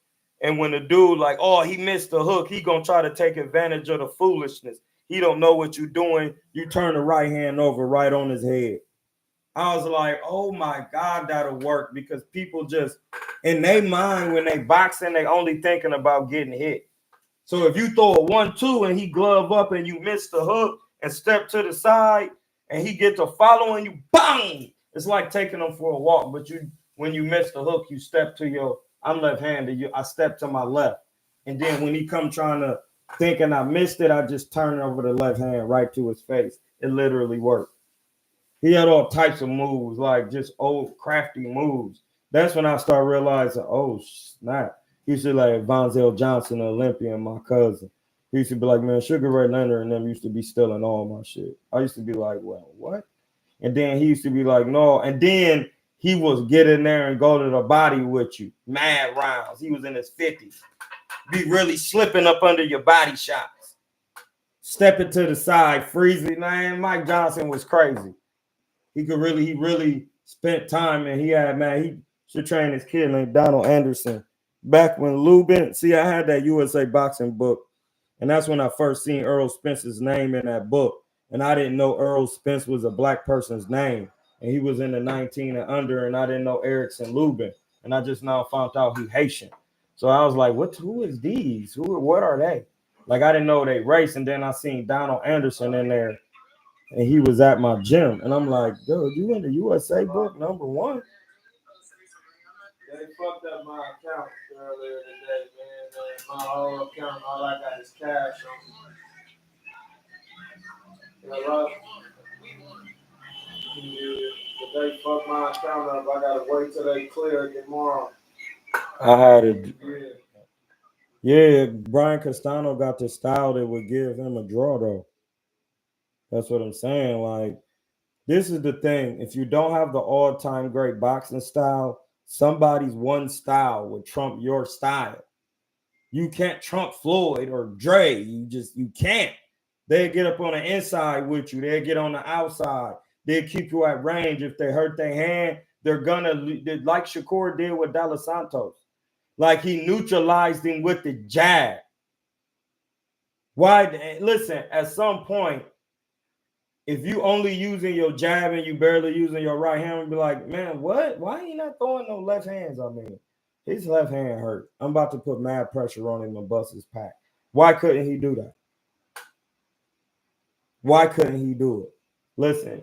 And when the dude like, oh, he missed the hook, he gonna try to take advantage of the foolishness. He don't know what you're doing. You turn the right hand over right on his head. I was like, oh my God, that'll work, because people just, in their mind, when they boxing, they only thinking about getting hit. So if you throw a 1-2 and he glove up and you miss the hook and step to the side and he get to following you, bang! It's like taking him for a walk, but when you miss the hook, you step to your, I'm left-handed, I step to my left. And then when he come trying to thinking I missed it, I just turn over the left hand right to his face. It literally worked. He had all types of moves, like just old crafty moves. That's when I started realizing, oh snap. He used to like Vonzell Johnson, an Olympian, my cousin. He used to be like, man, Sugar Ray Leonard and them used to be stealing all my shit. I used to be like, well, what? And then he used to be like, no. And then he was get in there and go to the body with you. Mad rounds. He was in his 50s. Be really slipping up under your body shots. Stepping to the side, freezing. Man, Mike Johnson was crazy. He really spent time, and he should train his kid named Donald Anderson. Back when Lubin, I had that USA boxing book, and that's when I first seen Earl Spence's name in that book. and I didn't know Earl Spence was a black person's name, and he was in the 19 and under, and I didn't know Erickson Lubin, and I just now found out he Haitian. So I was like, who is these? What are they? Like, I didn't know they race, and then I seen Donald Anderson in there, and he was at my gym, and I'm like, dude, you in the USA book #1? They fucked up my account earlier today, man. My whole account, all I got is cash on me. Hello? If they fuck my account up, I gotta wait till they clear it tomorrow. I had it. Yeah. Yeah, Brian Castano got the style that would give him a draw, though. That's what I'm saying. Like, this is the thing. If you don't have the all-time great boxing style, somebody's one style would trump your style. You can't trump Floyd or Dre. You can't. They'll get up on the inside with you. They'll get on the outside. They'll keep you at range. If they hurt their hand, they're gonna, like Shakur did with De Los Santos. Like, he neutralized him with the jab. Why? Listen, at some point, if you only using your jab and you barely using your right hand, be like, man, what? Why are you not throwing no left hands? I mean, his left hand hurt. I'm about to put mad pressure on him and bust his pack. Why couldn't he do that? Why couldn't he do it? Listen,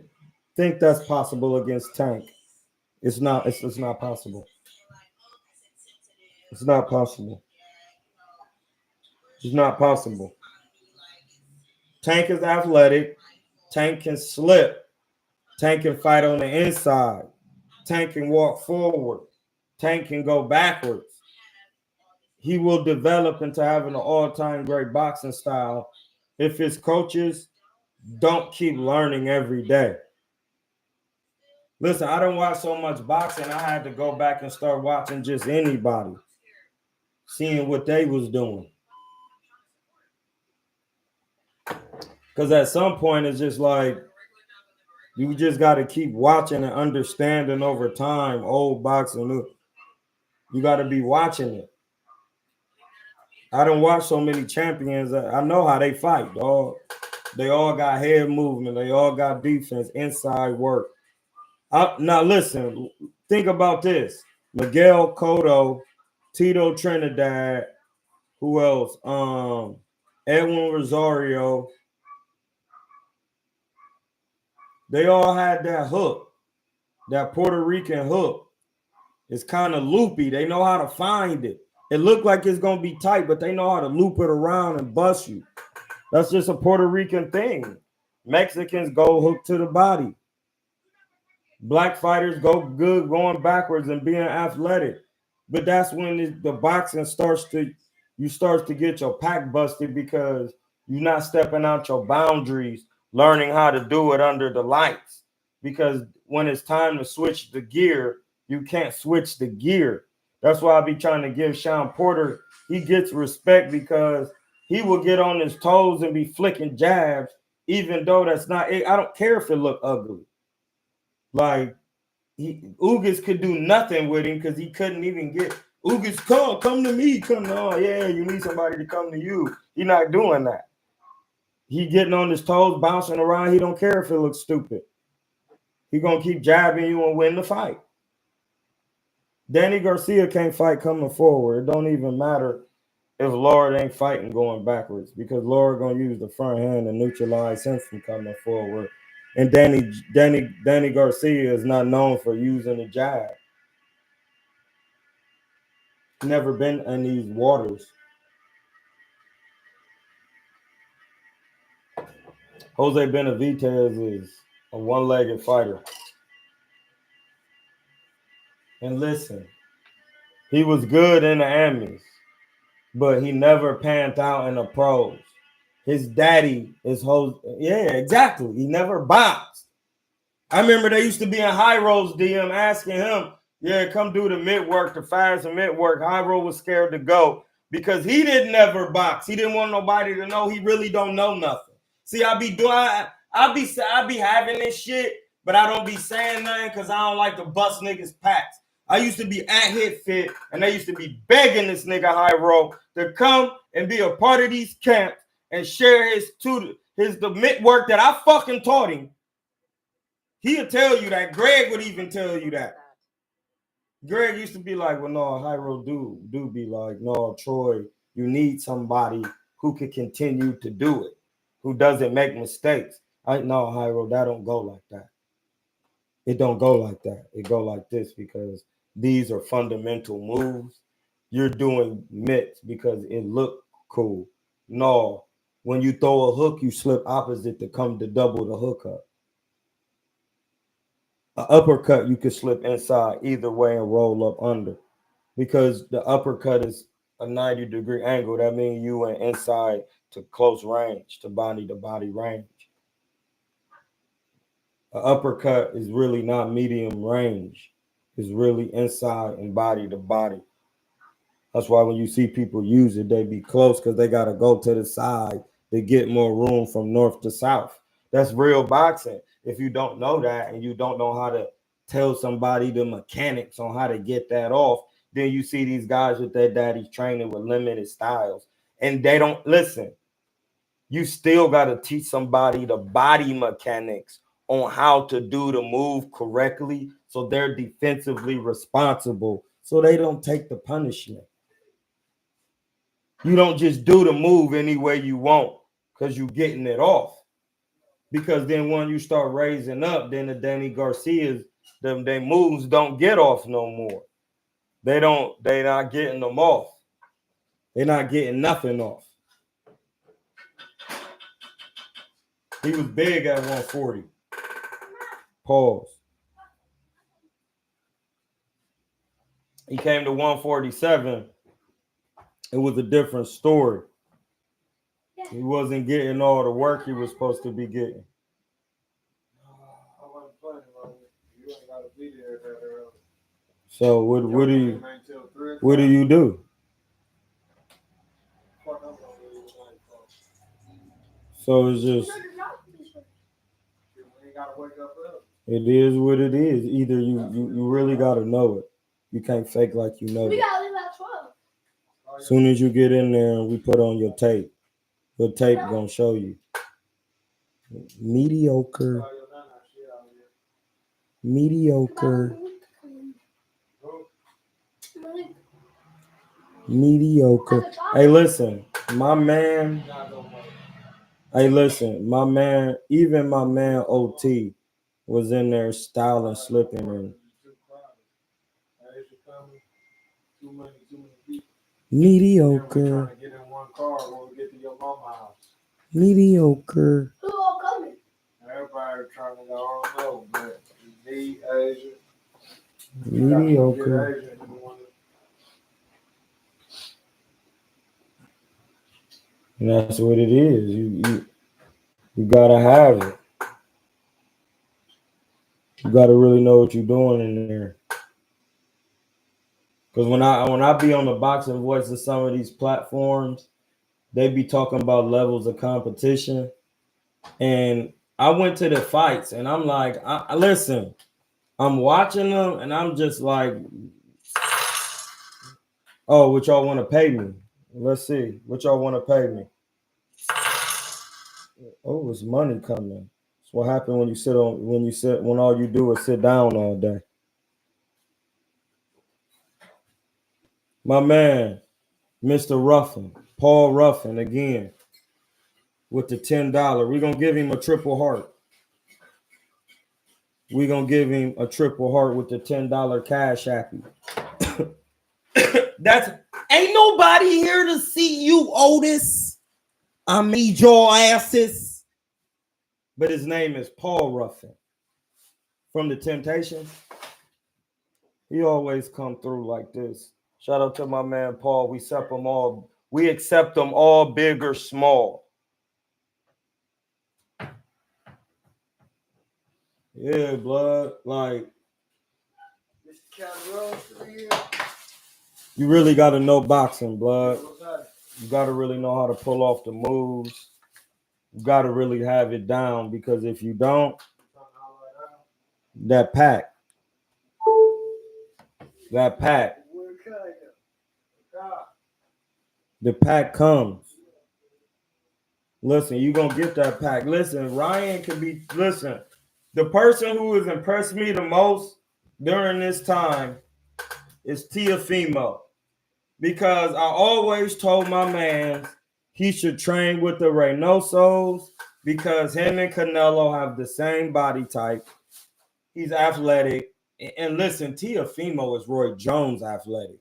think that's possible against Tank. It's not. It's not possible. It's not possible. It's not possible. Tank is athletic. Tank can slip. Tank can fight on the inside. Tank can walk forward. Tank can go backwards. He will develop into having an all-time great boxing style if his coaches don't keep learning every day. Listen, I don't watch so much boxing. I had to go back and start watching just anybody, seeing what they was doing. Because at some point, it's just like, you just got to keep watching and understanding over time, old boxing, new. You got to be watching it. I don't watch so many champions. I know how they fight, dog. They all got head movement. They all got defense, inside work. Now, listen, think about this. Miguel Cotto, Tito Trinidad, who else? Edwin Rosario. They all had that hook, that Puerto Rican hook. It's kind of loopy. They know how to find it. It looked like it's going to be tight, but they know how to loop it around and bust you. That's just a Puerto Rican thing. Mexicans go hook to the body. Black fighters go good going backwards and being athletic. But that's when the boxing starts to get your pack busted because you're not stepping out your boundaries, learning how to do it under the lights. Because when it's time to switch the gear, you can't switch the gear. That's why I be trying to give Sean Porter, he gets respect because he will get on his toes and be flicking jabs, even though that's not it. I don't care if it look ugly. Like, Ugas could do nothing with him because he couldn't even get Ugas, come to me, come to, oh yeah, you need somebody to come to you. He's not doing that. He getting on his toes, bouncing around. He don't care if it looks stupid. He gonna keep jabbing you and win the fight. Danny Garcia can't fight coming forward. It don't even matter if Lord ain't fighting going backwards because Lord gonna use the front hand to neutralize him from coming forward. And Danny Garcia is not known for using the jab. Never been in these waters. Jose Benavidez is a one-legged fighter. And listen, he was good in the Amis, but he never panned out in the pros. His daddy is Jose. Yeah, exactly. He never boxed. I remember they used to be in High Roll's DM asking him, yeah, come do the mid work, the fires and mid work. High Roll was scared to go because he didn't never box. He didn't want nobody to know he really don't know nothing. See, I be having this shit, but I don't be saying nothing because I don't like to bust niggas' packs. I used to be at Hit Fit, and they used to be begging this nigga High Roll to come and be a part of these camps and share his the mitt work that I fucking taught him, he'll tell you that. Greg would even tell you that. Greg used to be like, well, no, Hyro do be like, no, Troy, you need somebody who can continue to do it, who doesn't make mistakes. No, Hyro, that don't go like that. It don't go like that. It go like this because these are fundamental moves. You're doing mitts because it look cool. No, when you throw a hook, you slip opposite to come to double the hook up. An uppercut, you can slip inside either way and roll up under because the uppercut is a 90-degree angle. That means you went inside to close range, to body range. An uppercut is really not medium range. It's really inside and body to body. That's why when you see people use it, they be close because they got to go to the side to get more room from north to south. That's real boxing. If you don't know that and you don't know how to tell somebody the mechanics on how to get that off, then you see these guys with their daddy's training with limited styles. And they don't listen. You still got to teach somebody the body mechanics on how to do the move correctly so they're defensively responsible so they don't take the punishment. You don't just do the move any way you want because you're getting it off. Because then when you start raising up, then the Danny Garcias, their moves don't get off no more. They're not getting them off. They're not getting nothing off. He was big at 140. Pause. He came to 147. It was a different story. He wasn't getting all the work he was supposed to be getting. I wasn't playing about it. You ain't got to be there that early. So what do you do? So it's just it is what it is. Either you really gotta know it. You can't fake like you know it. As soon as you get in there and we put on your tape gonna show you. Mediocre. Mediocre. Hey, listen, my man. Even my man OT was in there styling, slipping, and mediocre. Mediocre. Who all coming? Everybody trying to go, I don't know, but me, Asia. Mediocre. And that's what it is. You gotta have it. You gotta really know what you're doing in there. Because when I be on the Boxing Voice and some of these platforms, they be talking about levels of competition. And I went to the fights and I'm like, listen, I'm watching them and I'm just like, oh, what y'all want to pay me? Let's see. What y'all want to pay me? Oh, it's money coming. It's what happened when all you do is sit down all day. My man, Mr. Ruffin, Paul Ruffin again with the $10. We're gonna give him a triple heart. We're gonna give him a triple heart with the $10 cash happy. That's ain't nobody here to see you, Otis. I need your asses. But his name is Paul Ruffin from the Temptations. He always come through like this. Shout out to my man Paul. We accept them all. We accept them all, big or small. Yeah, blood. Like you really got to know boxing, blood. You got to really know how to pull off the moves. You got to really have it down because if you don't, that pack. The pack comes. Listen, you gonna get that pack. Listen, Ryan can be. Listen, the person who has impressed me the most during this time is Teofimo, because I always told my man he should train with the Reynosos because him and Canelo have the same body type. He's athletic. And listen, Teofimo is Roy Jones athletic.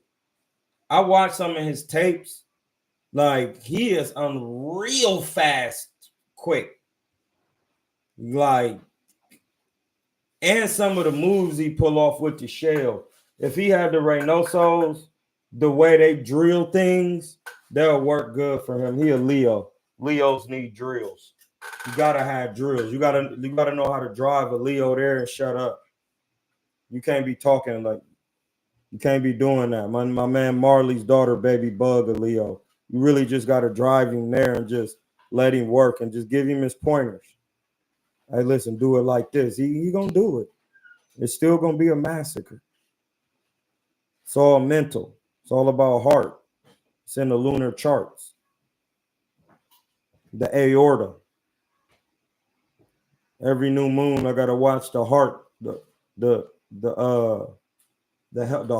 I watched some of his tapes. Like, he is unreal fast, quick. Like, and some of the moves he pull off with the shell. If he had the Reynosos, the way they drill things, they'll work good for him. He a Leo. Leos need drills. You gotta have drills. You gotta know how to drive a Leo there and shut up. You can't be talking like you can't be doing that. My man Marley's daughter, baby Bug, a Leo. You really just gotta drive him there and just let him work and just give him his pointers. Hey, listen, do it like this. He gonna do it. It's still gonna be a massacre. It's all mental. It's all about heart. It's in the lunar charts. The aorta. Every new moon, I gotta watch the heart, the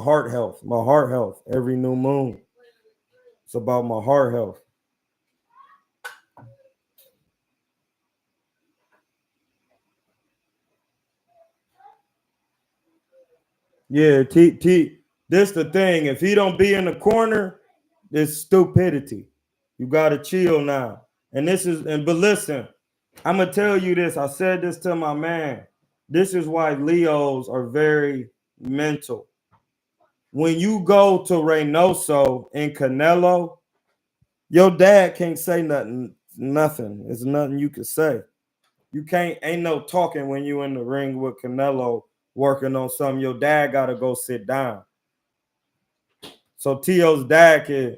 heart health, my heart health. Every new moon, it's about my heart health. Yeah, this the thing. If he don't be in the corner, it's stupidity. You gotta chill now. And but listen, I'm gonna tell you this. I said this to my man. This is why Leos are very mental. When you go to Reynoso and Canelo, your dad can't say nothing. Nothing. There's nothing you can say. You can't. Ain't no talking when you in the ring with Canelo working on something. Your dad gotta go sit down. So Tio's dad can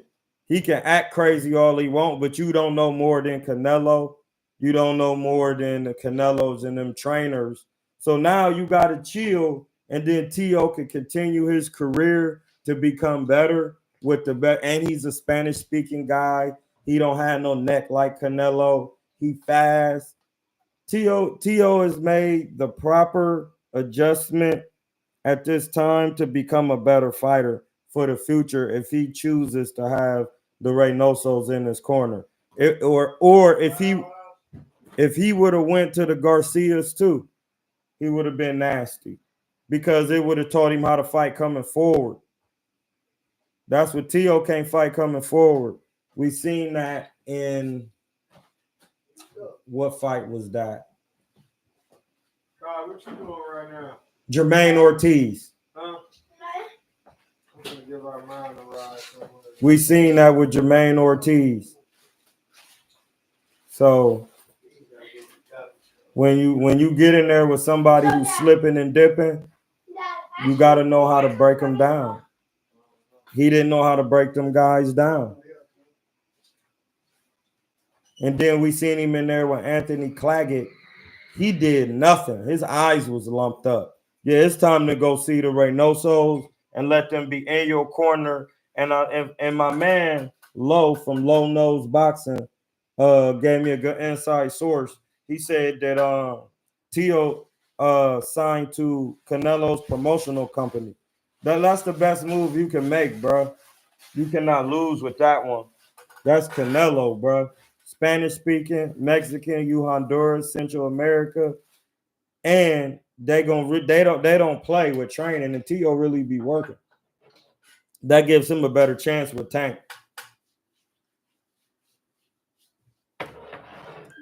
act crazy all he want, but you don't know more than Canelo. You don't know more than the Canelos and them trainers. So now you gotta chill, and then Tio can continue his career to become better with the bet. And he's a Spanish speaking guy. He don't have no neck like Canelo. He fast. Tio has made the proper adjustment at this time to become a better fighter for the future if he chooses to have the Reynosos in his corner. Or if he would have went to the Garcias too, he would have been nasty because it would have taught him how to fight coming forward. That's what Tio can't fight coming forward. We seen that in what fight was that? What you doing right now? Jermaine Ortiz. Huh? I'm gonna give our mind a ride somewhere. We seen that with Jermaine Ortiz. So when you get in there with somebody who's slipping and dipping, you got to know how to break them down. He didn't know how to break them guys down. And then we seen him in there with Anthony Claggett. He did nothing. His eyes was lumped up. Yeah, it's time to go see the Reynosos and let them be in your corner. And my man Low from Low Nose Boxing gave me a good inside source. He said that Tio signed to Canelo's promotional company. That's the best move you can make, bro. You cannot lose with that one. That's Canelo, bro. Spanish speaking, Mexican, you Honduras, Central America, and they don't play with training, and Tio really be working. That gives him a better chance with Tank.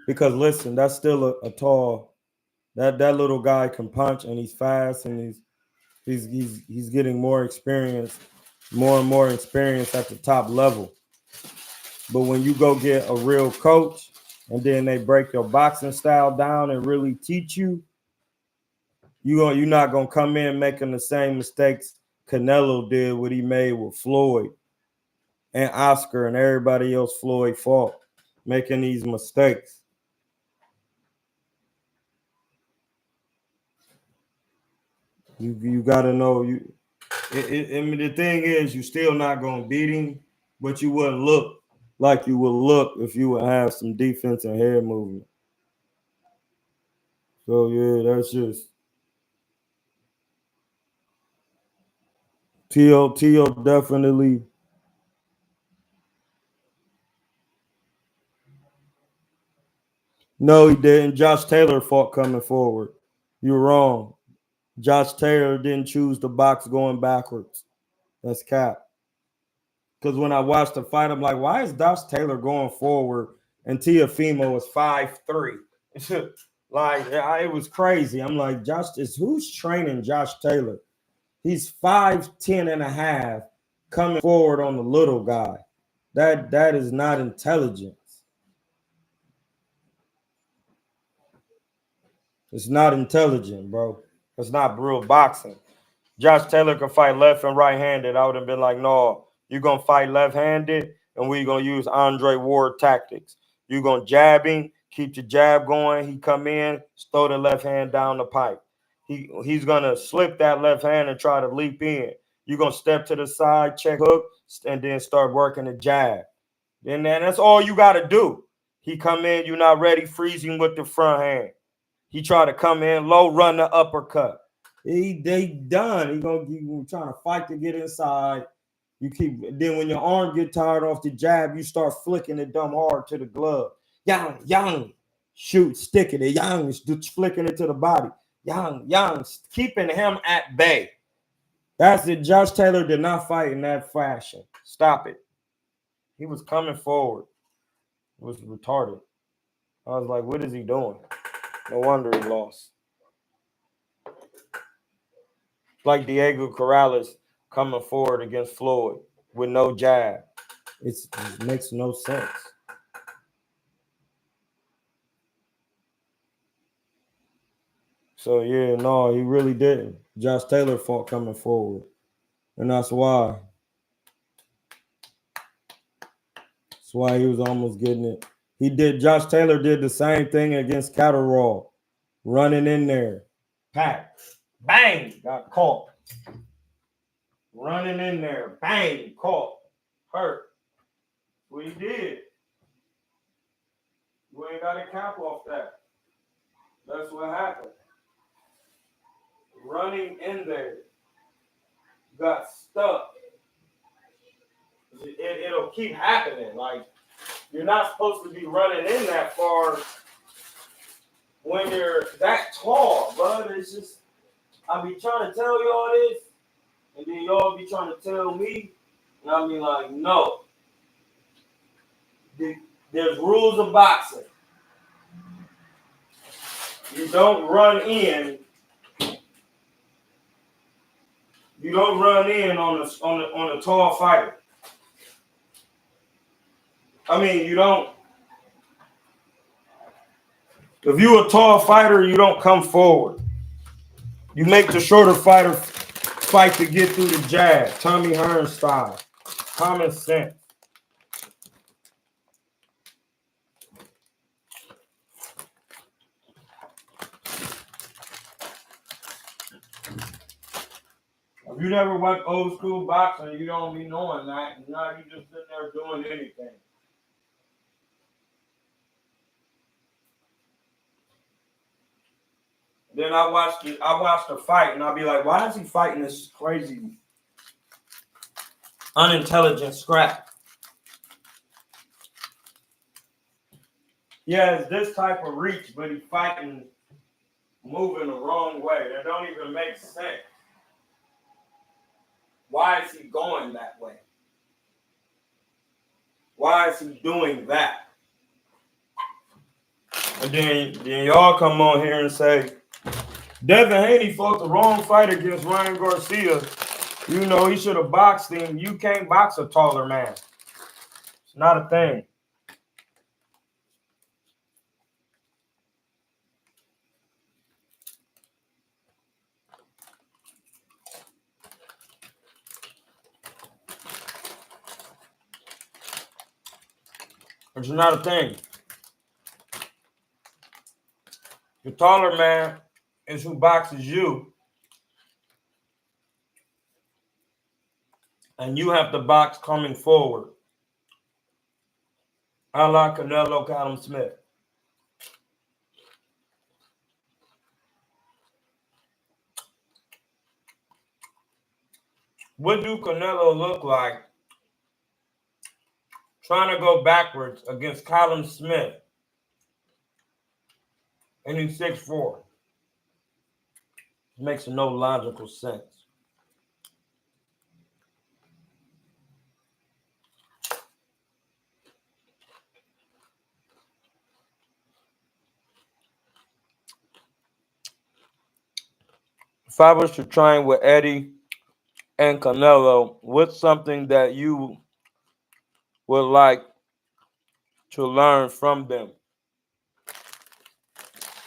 Because listen, that's still a tall. That little guy can punch, and he's fast, and he's getting more experience, more and more experience at the top level. But when you go get a real coach, and then they break your boxing style down and really teach you, you're not gonna come in making the same mistakes Canelo did, what he made with Floyd and Oscar and everybody else Floyd fought, making these mistakes. You gotta know I mean, the thing is, you still not gonna beat him, but you wouldn't look like you would look if you would have some defense and head movement. So yeah, that's just T.O. definitely. No, he didn't. Josh Taylor fought coming forward. You're wrong. Josh Taylor didn't choose the box going backwards. That's cap. Because when I watched the fight, I'm like, why is Josh Taylor going forward and Teofimo is 5'3"? Like, it was crazy. I'm like, who's training Josh Taylor? He's 5'10" and a half coming forward on the little guy. That is not intelligence. It's not intelligent, bro. It's not real boxing. Josh Taylor could fight left and right-handed. I would have been like, no, you're going to fight left-handed, and we're going to use Andre Ward tactics. You're going to jab him, keep your jab going. He come in, throw the left hand down the pipe. He's going to slip that left hand and try to leap in. You're going to step to the side, check hook, and then start working the jab. And then that's all you got to do. He come in, you're not ready, freeze him with the front hand. He try to come in low, run the uppercut. They done. He gonna trying to fight to get inside. Then when your arm get tired off the jab, you start flicking it dumb hard to the glove. Yang, shoot, sticking it. Yang, flicking it to the body. Yang, keeping him at bay. That's it. Josh Taylor did not fight in that fashion. Stop it. He was coming forward. It was retarded. I was like, what is he doing? No wonder he lost. Like Diego Corrales coming forward against Floyd with no jab. It makes no sense. So, yeah, no, he really didn't. Josh Taylor fought coming forward. And that's why. That's why he was almost getting it. Josh Taylor did the same thing against Catterall. Running in there. Pack. Bang. Got caught. Running in there. Bang. Caught. Hurt. What he did. We ain't got a cap off that. That's what happened. Running in there. Got stuck. It'll keep happening. Like, you're not supposed to be running in that far when you're that tall, bud. It's just, I be trying to tell y'all this, and then y'all be trying to tell me, and I be like, no. There's rules of boxing. You don't run in. You don't run in on a tall fighter. I mean, you don't. If you're a tall fighter, you don't come forward. You make the shorter fighter fight to get through the jab. Tommy Hearn style. Common sense. If you never watched old school boxing, you don't be knowing that. Now you just sitting there doing anything. Then I watched the fight, and I'll be like, why is he fighting this crazy, unintelligent scrap? He has this type of reach, but he's fighting, moving the wrong way. That don't even make sense. Why is he going that way? Why is he doing that? And then y'all come on here and say, Devin Haney fought the wrong fight against Ryan Garcia. You know, he should have boxed him. You can't box a taller man. It's not a thing. It's not a thing. The taller man is who boxes you. And you have to box coming forward. I like Canelo, Callum Smith. What do Canelo look like trying to go backwards against Callum Smith? And he's 6'4". It makes no logical sense. If I was to train with Eddie and Canelo, what's something that you would like to learn from them?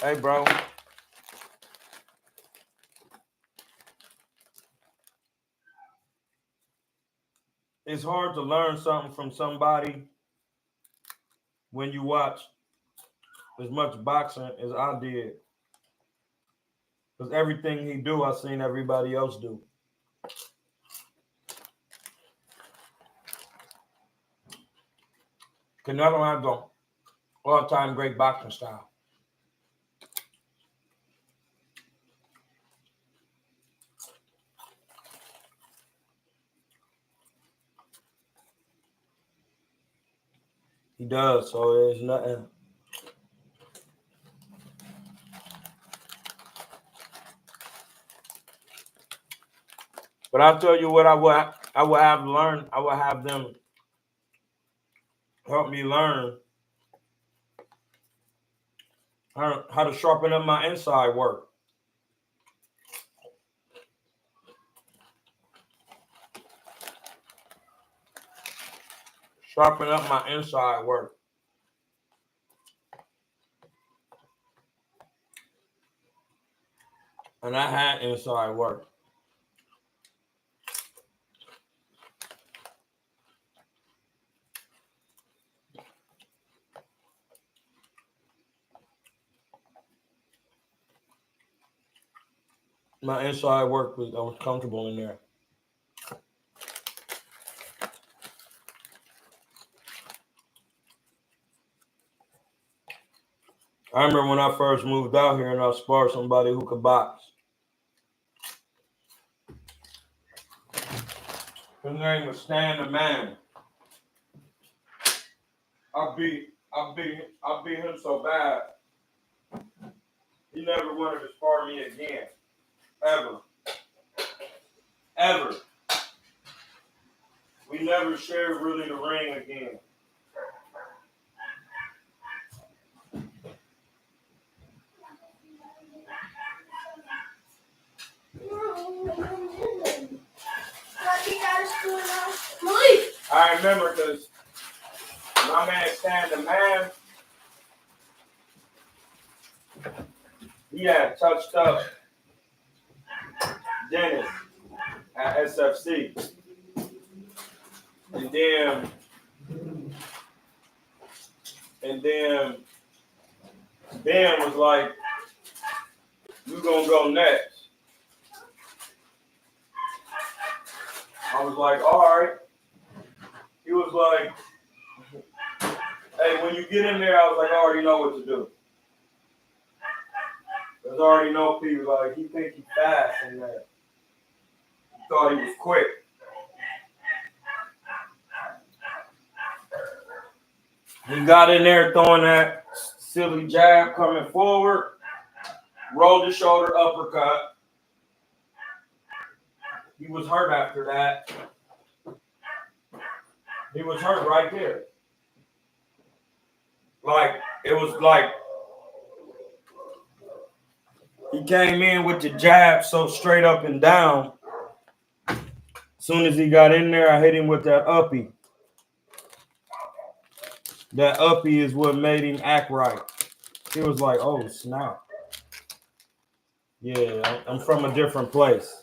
Hey, bro. It's hard to learn something from somebody when you watch as much boxing as I did. Because everything he do, I seen everybody else do. Canelo has the all-time great boxing style. He does, so there's nothing. But I'll tell you what I would have learned. I would have them help me learn how to sharpen up my inside work. Sharpen up my inside work. And I had inside work. My inside work I was comfortable in there. I remember when I first moved out here and I sparred somebody who could box. His name was Stan the Man. I beat him so bad. He never wanted to spar me again. Ever. We never shared really the ring again. I remember because my man Stan the Man, he had touched up Dennis at SFC. And then Ben was like, "You gonna go next?" I was like, "All right." He was like, "Hey, when you get in there," I was like, "I already know what to do." There's already know people like he think he fast in there. He thought he was quick. He got in there throwing that silly jab coming forward, rolled his shoulder uppercut. He was hurt after that. He was hurt right there. Like, it was like he came in with the jab so straight up and down. As soon as he got in there, I hit him with that uppie. That uppie is what made him act right. He was like, "Oh, snap. Yeah, I'm from a different place."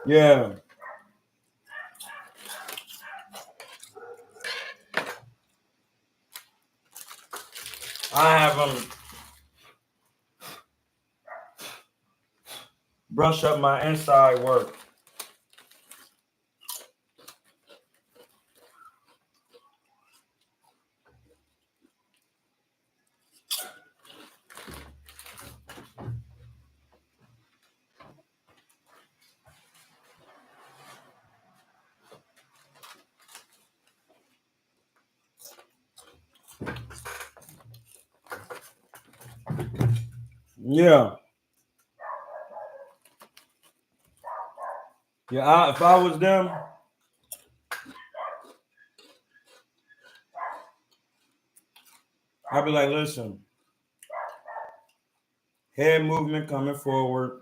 Yeah. I have brush up my inside work. Yeah. Yeah, if I was them, I'd be like, listen, head movement coming forward,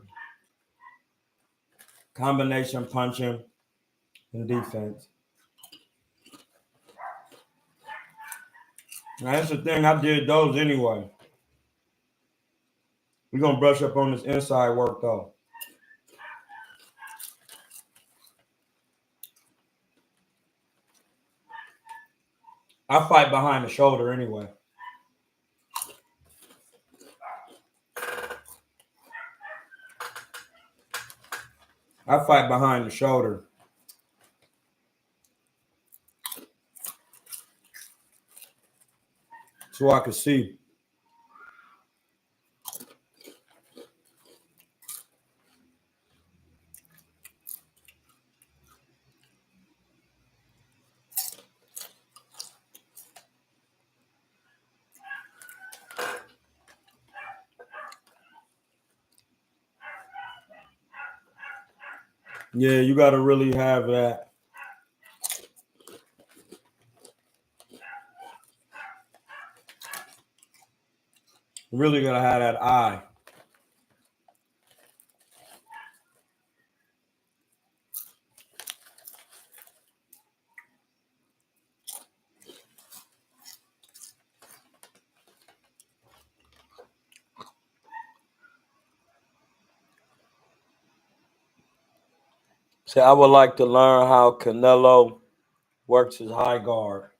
combination punching, and defense. Now, that's the thing, I did those anyway. We're going to brush up on this inside work, though. I fight behind the shoulder anyway. I fight behind the shoulder. So I can see. Yeah, you got to really have that. Really got to have that eye. See, I would like to learn how Canelo works his high guard.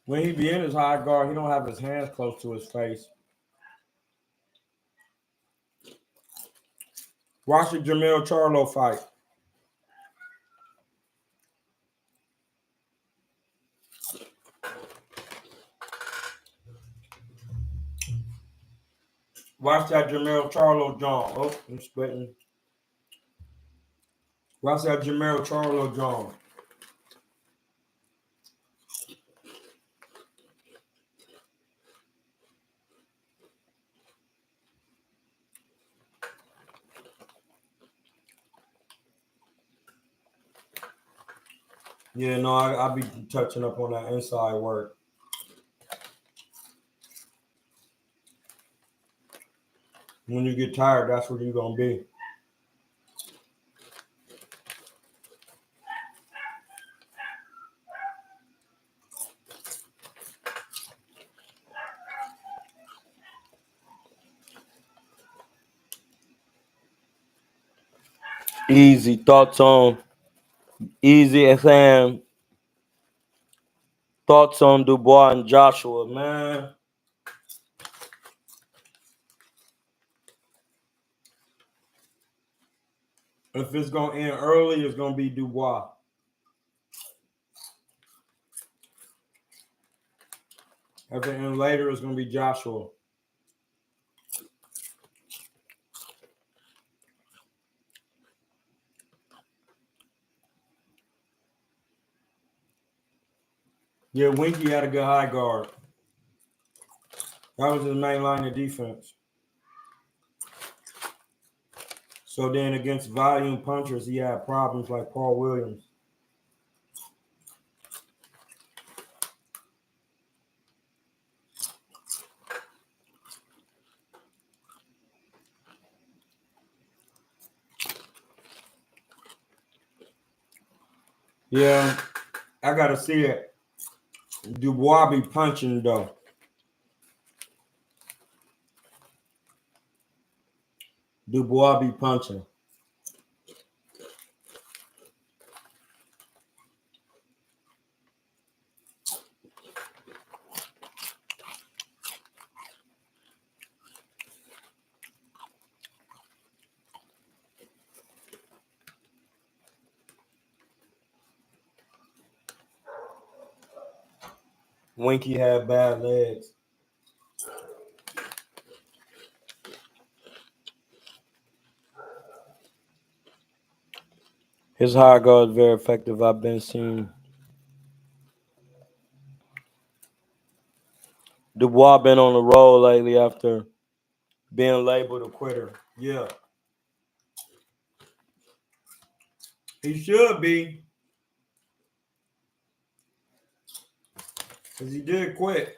When he be in his high guard, he don't have his hands close to his face. Watch the Jamil Charlo fight. Watch that Jamil Charlo John. Oh, I'm splitting. Watch that Jamil Charlo John. Yeah, no, I be touching up on that inside work. When you get tired, that's where you're gonna be. Easy thoughts on Easy FM. Thoughts on Dubois and Joshua, man. If it's gonna end early, it's gonna be Dubois. If it ends later, it's gonna be Joshua. Yeah, Winky had a good high guard. That was his main line of defense. So then against volume punchers, he had problems like Paul Williams. Yeah, I gotta see it. Dubois be punching though. Dubois be punching. Winky had bad legs. His high guard is very effective. I've been seeing Dubois been on the roll lately after being labeled a quitter. Yeah. He should be. Because he did quit.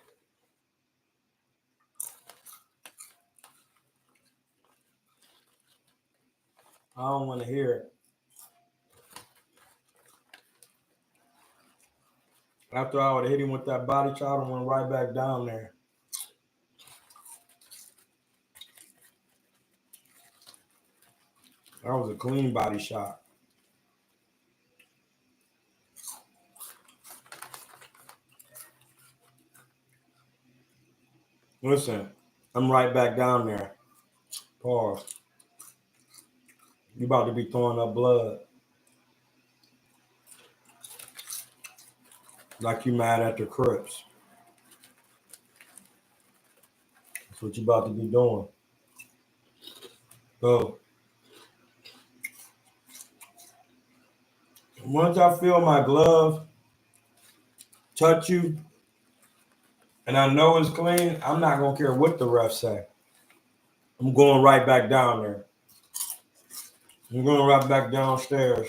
I don't want to hear it. After I would have hit him with that body shot, I went right back down there. That was a clean body shot. Listen, I'm right back down there. Pause. You about to be throwing up blood. Like you mad at the Crips. That's what you about to be doing. So, once I feel my glove touch you, and I know it's clean, I'm not going to care what the ref say. I'm going right back down there. I'm going right back downstairs.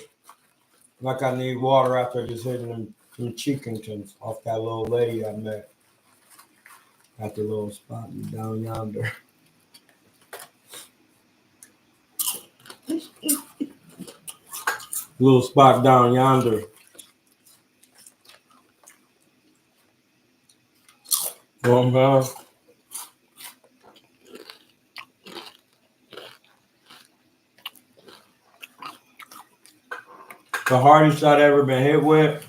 Like I need water after just hitting them Cheekingtons off that little lady I met at the little spot down yonder. Little spot down yonder. The hardest shot I ever been hit with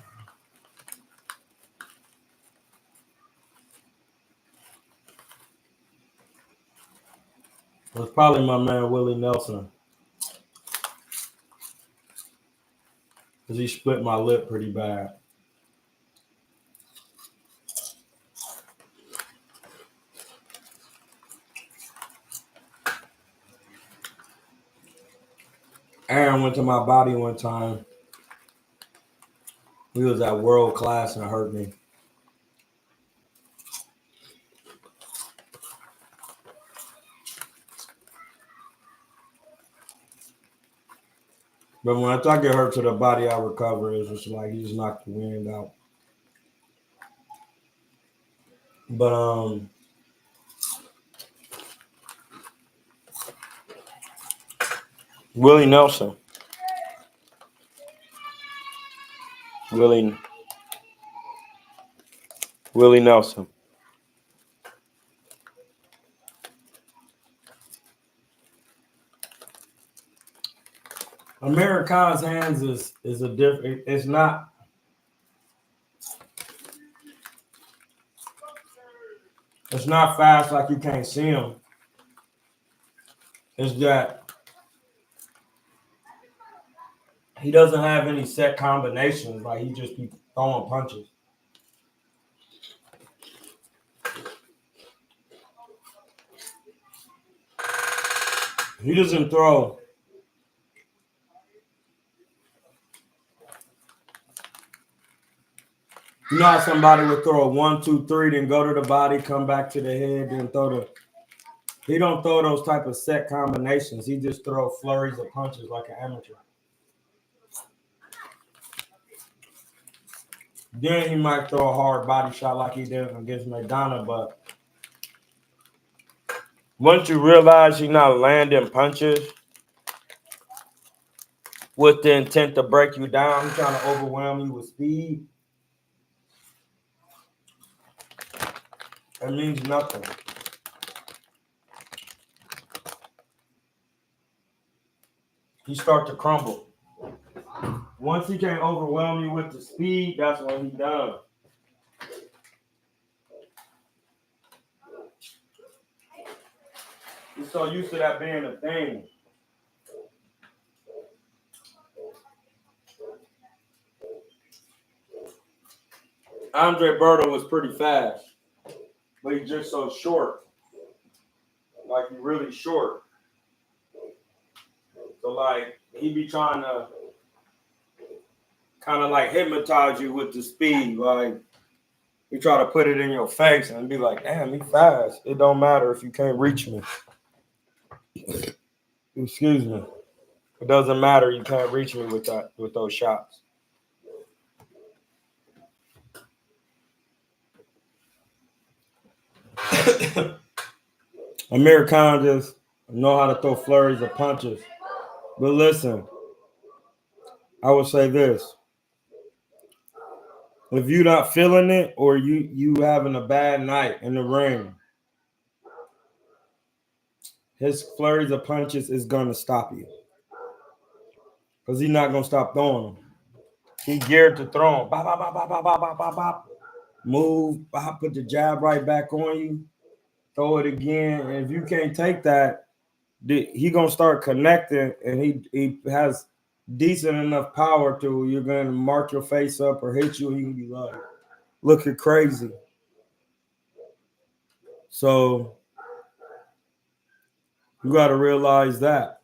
was probably my man Willie Nelson. Because he split my lip pretty bad. Aaron went to my body one time. He was at world class and hurt me. But when I get hurt to the body, I recover. It's just like he just knocked the wind out. But Willie Nelson. Willie Nelson. Amir Khan's hands is a different. It's not. It's not fast like you can't see him. It's that he doesn't have any set combinations. Like he just be throwing punches. He doesn't throw. You know how somebody would throw a 1, 2, 3, then go to the body, come back to the head, then throw the. He don't throw those type of set combinations. He just throw flurries of punches like an amateur. Then he might throw a hard body shot like he did against McDonough, but once you realize he's not landing punches with the intent to break you down, he's trying to overwhelm you with speed. It means nothing. He start to crumble. Once he can't overwhelm you with the speed, that's when he's done. He's so used to that being a thing. Andre Berto was pretty fast, but he's just so short. Like he's really short. So like he be trying to kind of like hypnotize you with the speed. Like he try to put it in your face and be like, damn, he fast. It don't matter if you can't reach me. Excuse me. It doesn't matter. You can't reach me with those shots. Amir Khan just know how to throw flurries of punches. But listen, I would say this. If you're not feeling it or you having a bad night in the ring, his flurries of punches is going to stop you. Because he's not going to stop throwing them. He geared to throw them. Bop, bop, bop, bop, bop, bop, bop, bop. Move, bop, put the jab right back on you. Throw it again. And if you can't take that, he going to start connecting. And he has decent enough power to you're going to mark your face up or hit you and you can be like, looking crazy. So you got to realize that.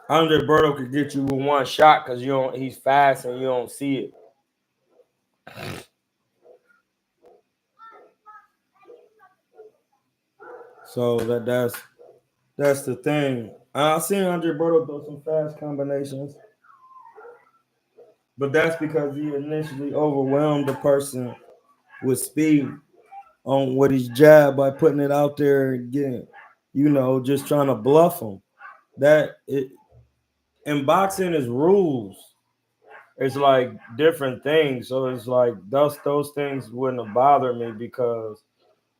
Andre Berto could get you with one shot because he's fast and you don't see it. So that's the thing. I've seen Andre Berto throw some fast combinations. But that's because he initially overwhelmed the person with speed on what his jab by putting it out there and getting, just trying to bluff him. In boxing is rules. It's like different things. So it's like those things wouldn't have bothered me because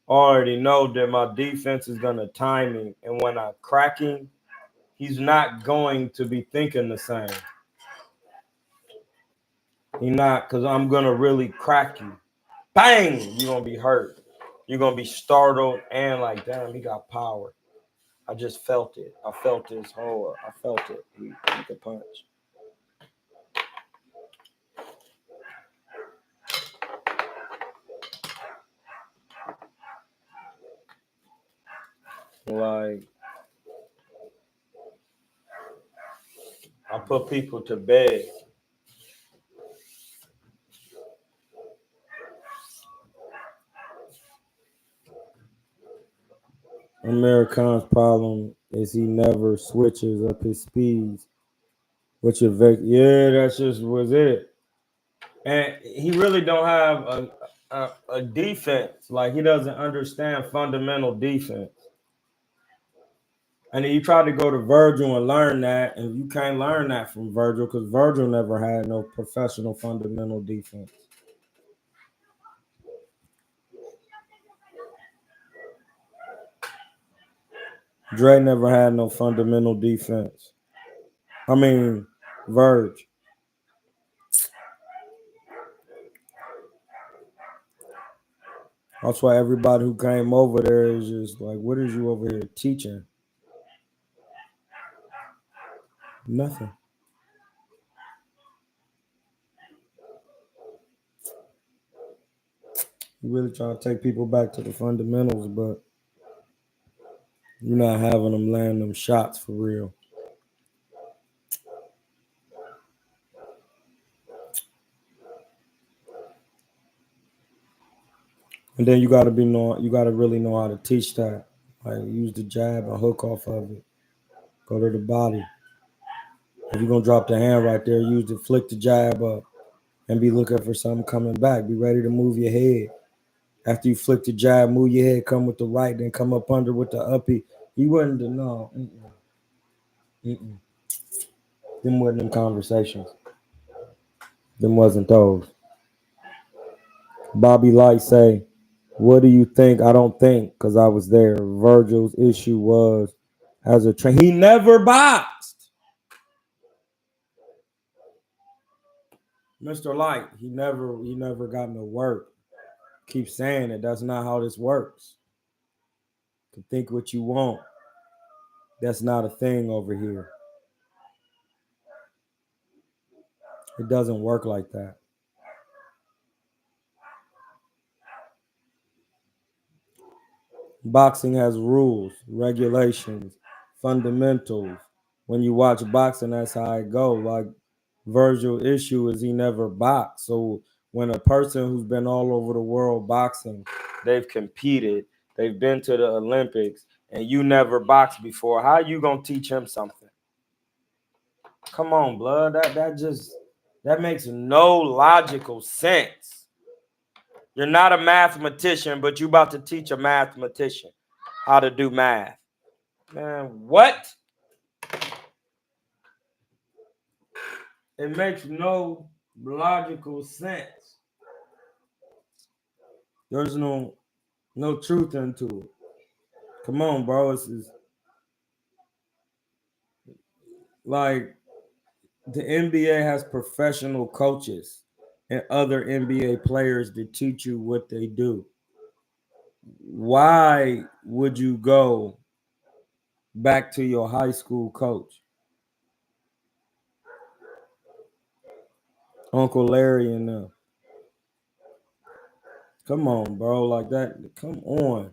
I already know that my defense is gonna time me. And when I crack him, he's not going to be thinking the same. He's not, because I'm gonna really crack you. Bang! You're gonna be hurt. You're gonna be startled and like, damn, he got power. I just felt it. I felt his whole. I felt it. He could punch. Like, I put people to bed. Amir Khan's problem is he never switches up his speeds. Which that just was it. And he really don't have a defense. Like he doesn't understand fundamental defense. And then you try to go to Virgil and learn that, and you can't learn that from Virgil because Virgil never had no professional fundamental defense. Dre never had no fundamental defense. I mean, Verge. That's why everybody who came over there is just like, what is you over here teaching? Nothing. You really trying to take people back to the fundamentals, but you're not having them land them shots for real. And then you gotta really know how to teach that. Like use the jab and hook off of it. Go to the body. If you're gonna drop the hand right there, flick the jab up and be looking for something coming back. Be ready to move your head. After you flick the jab, move your head, come with the right, then come up under with the uppy. He wasn't no. Them wasn't them conversations. Them wasn't those. Bobby Light say, what do you think? I don't think, because I was there. Virgil's issue was as a trainer. He never boxed. Mr. Light, he never got no work. Keep saying it. That's not how this works. You can think what you want. That's not a thing over here. It doesn't work like that. Boxing has rules, regulations, fundamentals. When you watch boxing, that's how it go. Like Virgil issue is he never boxed. So when a person who's been all over the world boxing, they've competed, they've been to the Olympics, and you never boxed before, how you gonna teach him something? Come on, blood. That makes no logical sense. You're not a mathematician, but you about to teach a mathematician how to do math. Man, what? It makes no logical sense. There's no truth into it. Come on, bro. It's like the NBA has professional coaches and other NBA players to teach you what they do. Why would you go back to your high school coach, Uncle Larry and them? Come on, bro. Like that. Come on.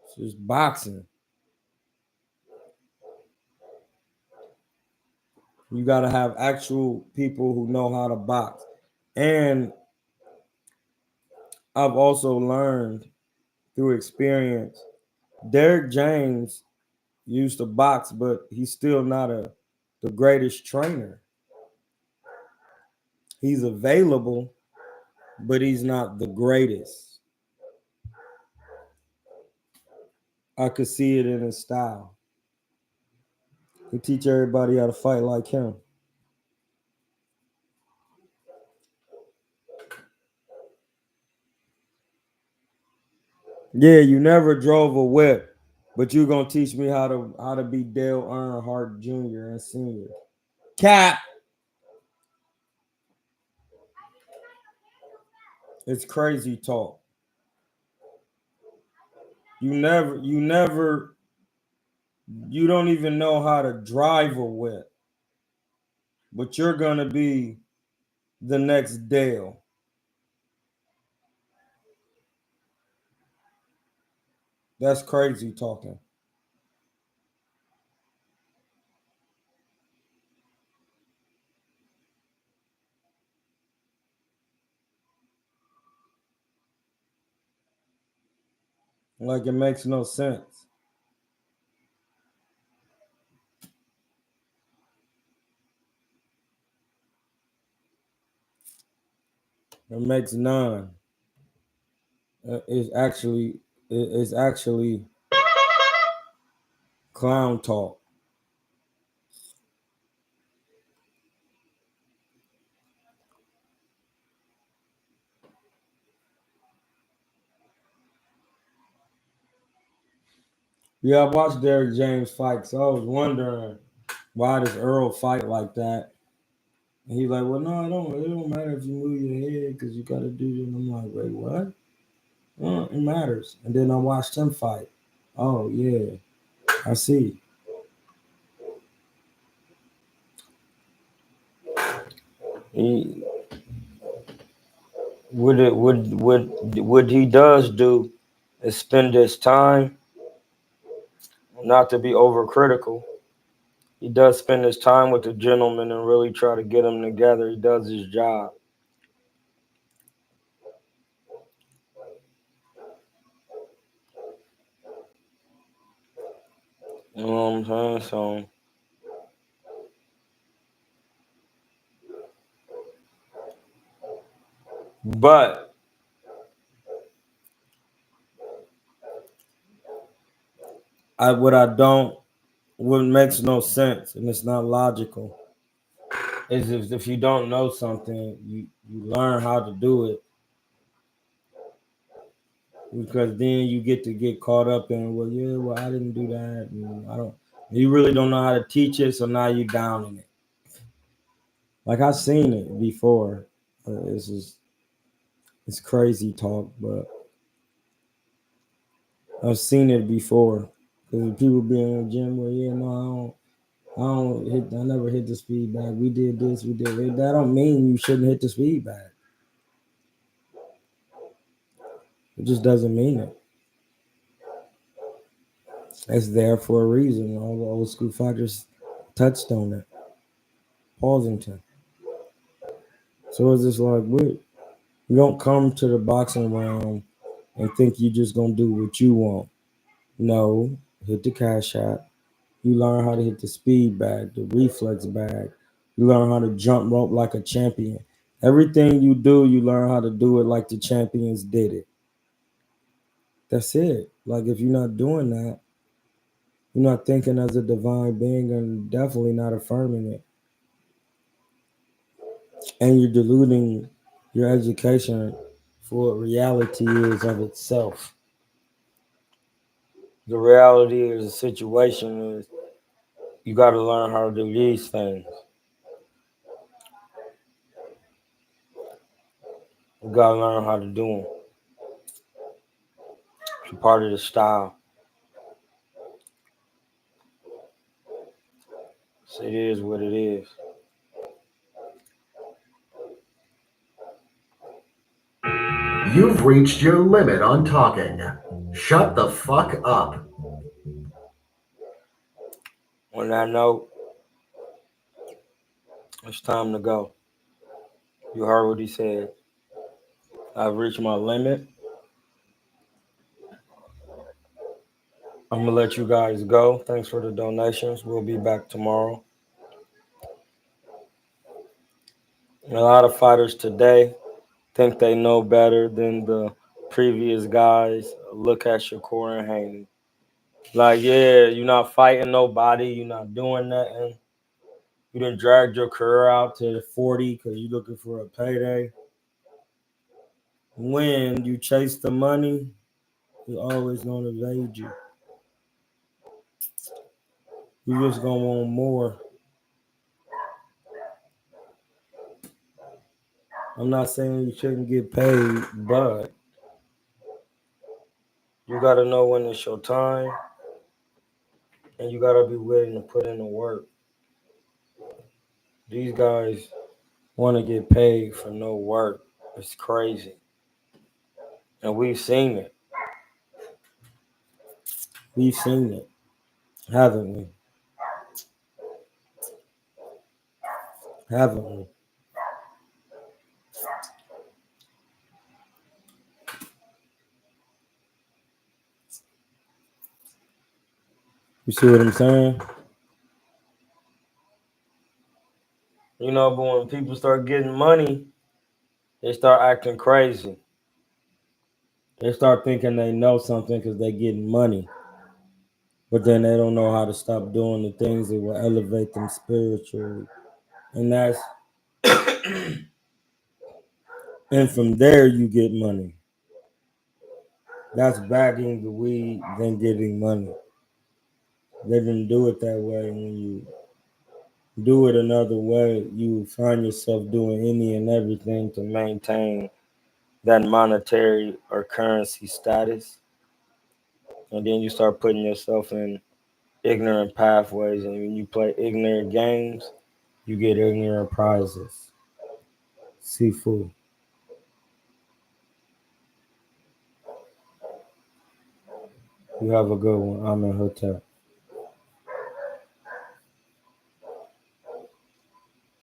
It's just boxing. You got to have actual people who know how to box. And I've also learned through experience, Derrick James used to box, but he's still not the greatest trainer. He's available, but he's not the greatest. I could see it in his style. He teach everybody how to fight like him. Yeah, you never drove a whip, but you gonna teach me how to be Dale Earnhardt Jr. and Senior. Cap. It's crazy talk. You don't even know how to drive a whip, but you're gonna be the next Dale. That's crazy talking. Like it makes no sense. It makes none. It's actually clown talk. Yeah, I watched Derrick James fight, so I was wondering why does Earl fight like that? And he's like, well, no, it don't matter if you move your head because you got to do it. And I'm like, wait, what? Well, it matters. And then I watched him fight. Oh yeah, I see. He what he does do is spend his time, not to be overcritical. He does spend his time with the gentleman and really try to get them together. He does his job. You know what I'm saying? So, but what makes no sense and it's not logical is if you don't know something, you learn how to do it because then you get caught up in well I didn't do that and I don't. You really don't know how to teach it, so now you're down in it. Like I've seen it before. It's crazy talk, but I've seen it before. Because people be in the gym, well, yeah, no, I never hit the speed bag. We did this, we did that. That don't mean you shouldn't hit the speed bag. It just doesn't mean it. It's there for a reason. All the old school fighters touched on it. Pausington. So it's just like, you don't come to the boxing realm and think you just gonna do what you want. No, hit the cash shot. You learn how to hit the speed bag, the reflex bag. You learn how to jump rope like a champion. Everything you do, you learn how to do it like the champions did it. That's it. Like if you're not doing that, you're not thinking as a divine being and definitely not affirming it. And you're diluting your education for what reality is of itself. The reality is the situation is you got to learn how to do these things. You got to learn how to do them. It's part of the style. So it is what it is. You've reached your limit on talking. Shut the fuck up. On that note, it's time to go. You heard what he said. I've reached my limit. I'm going to let you guys go. Thanks for the donations. We'll be back tomorrow. A lot of fighters today think they know better than the previous guys. Look at Shakur and Haney. Like, yeah, you're not fighting nobody. You're not doing nothing. You done dragged your career out to 40 because you're looking for a payday. When you chase the money, you're always going to evade you. You just going to want more. I'm not saying you shouldn't get paid, but you got to know when it's your time and you got to be willing to put in the work. These guys want to get paid for no work. It's crazy. And we've seen it. We've seen it, haven't we? Haven't we? You see what I'm saying? You know, but when people start getting money, they start acting crazy. They start thinking they know something because they're getting money. But then they don't know how to stop doing the things that will elevate them spiritually. And that's and from there you get money. That's bagging the weed, then getting money. They didn't do it that way. And when you do it another way, you find yourself doing any and everything to maintain that monetary or currency status. And then you start putting yourself in ignorant pathways. And when you play ignorant games, you get ignorant prizes. Sifu. You have a good one. I'm in Hotel.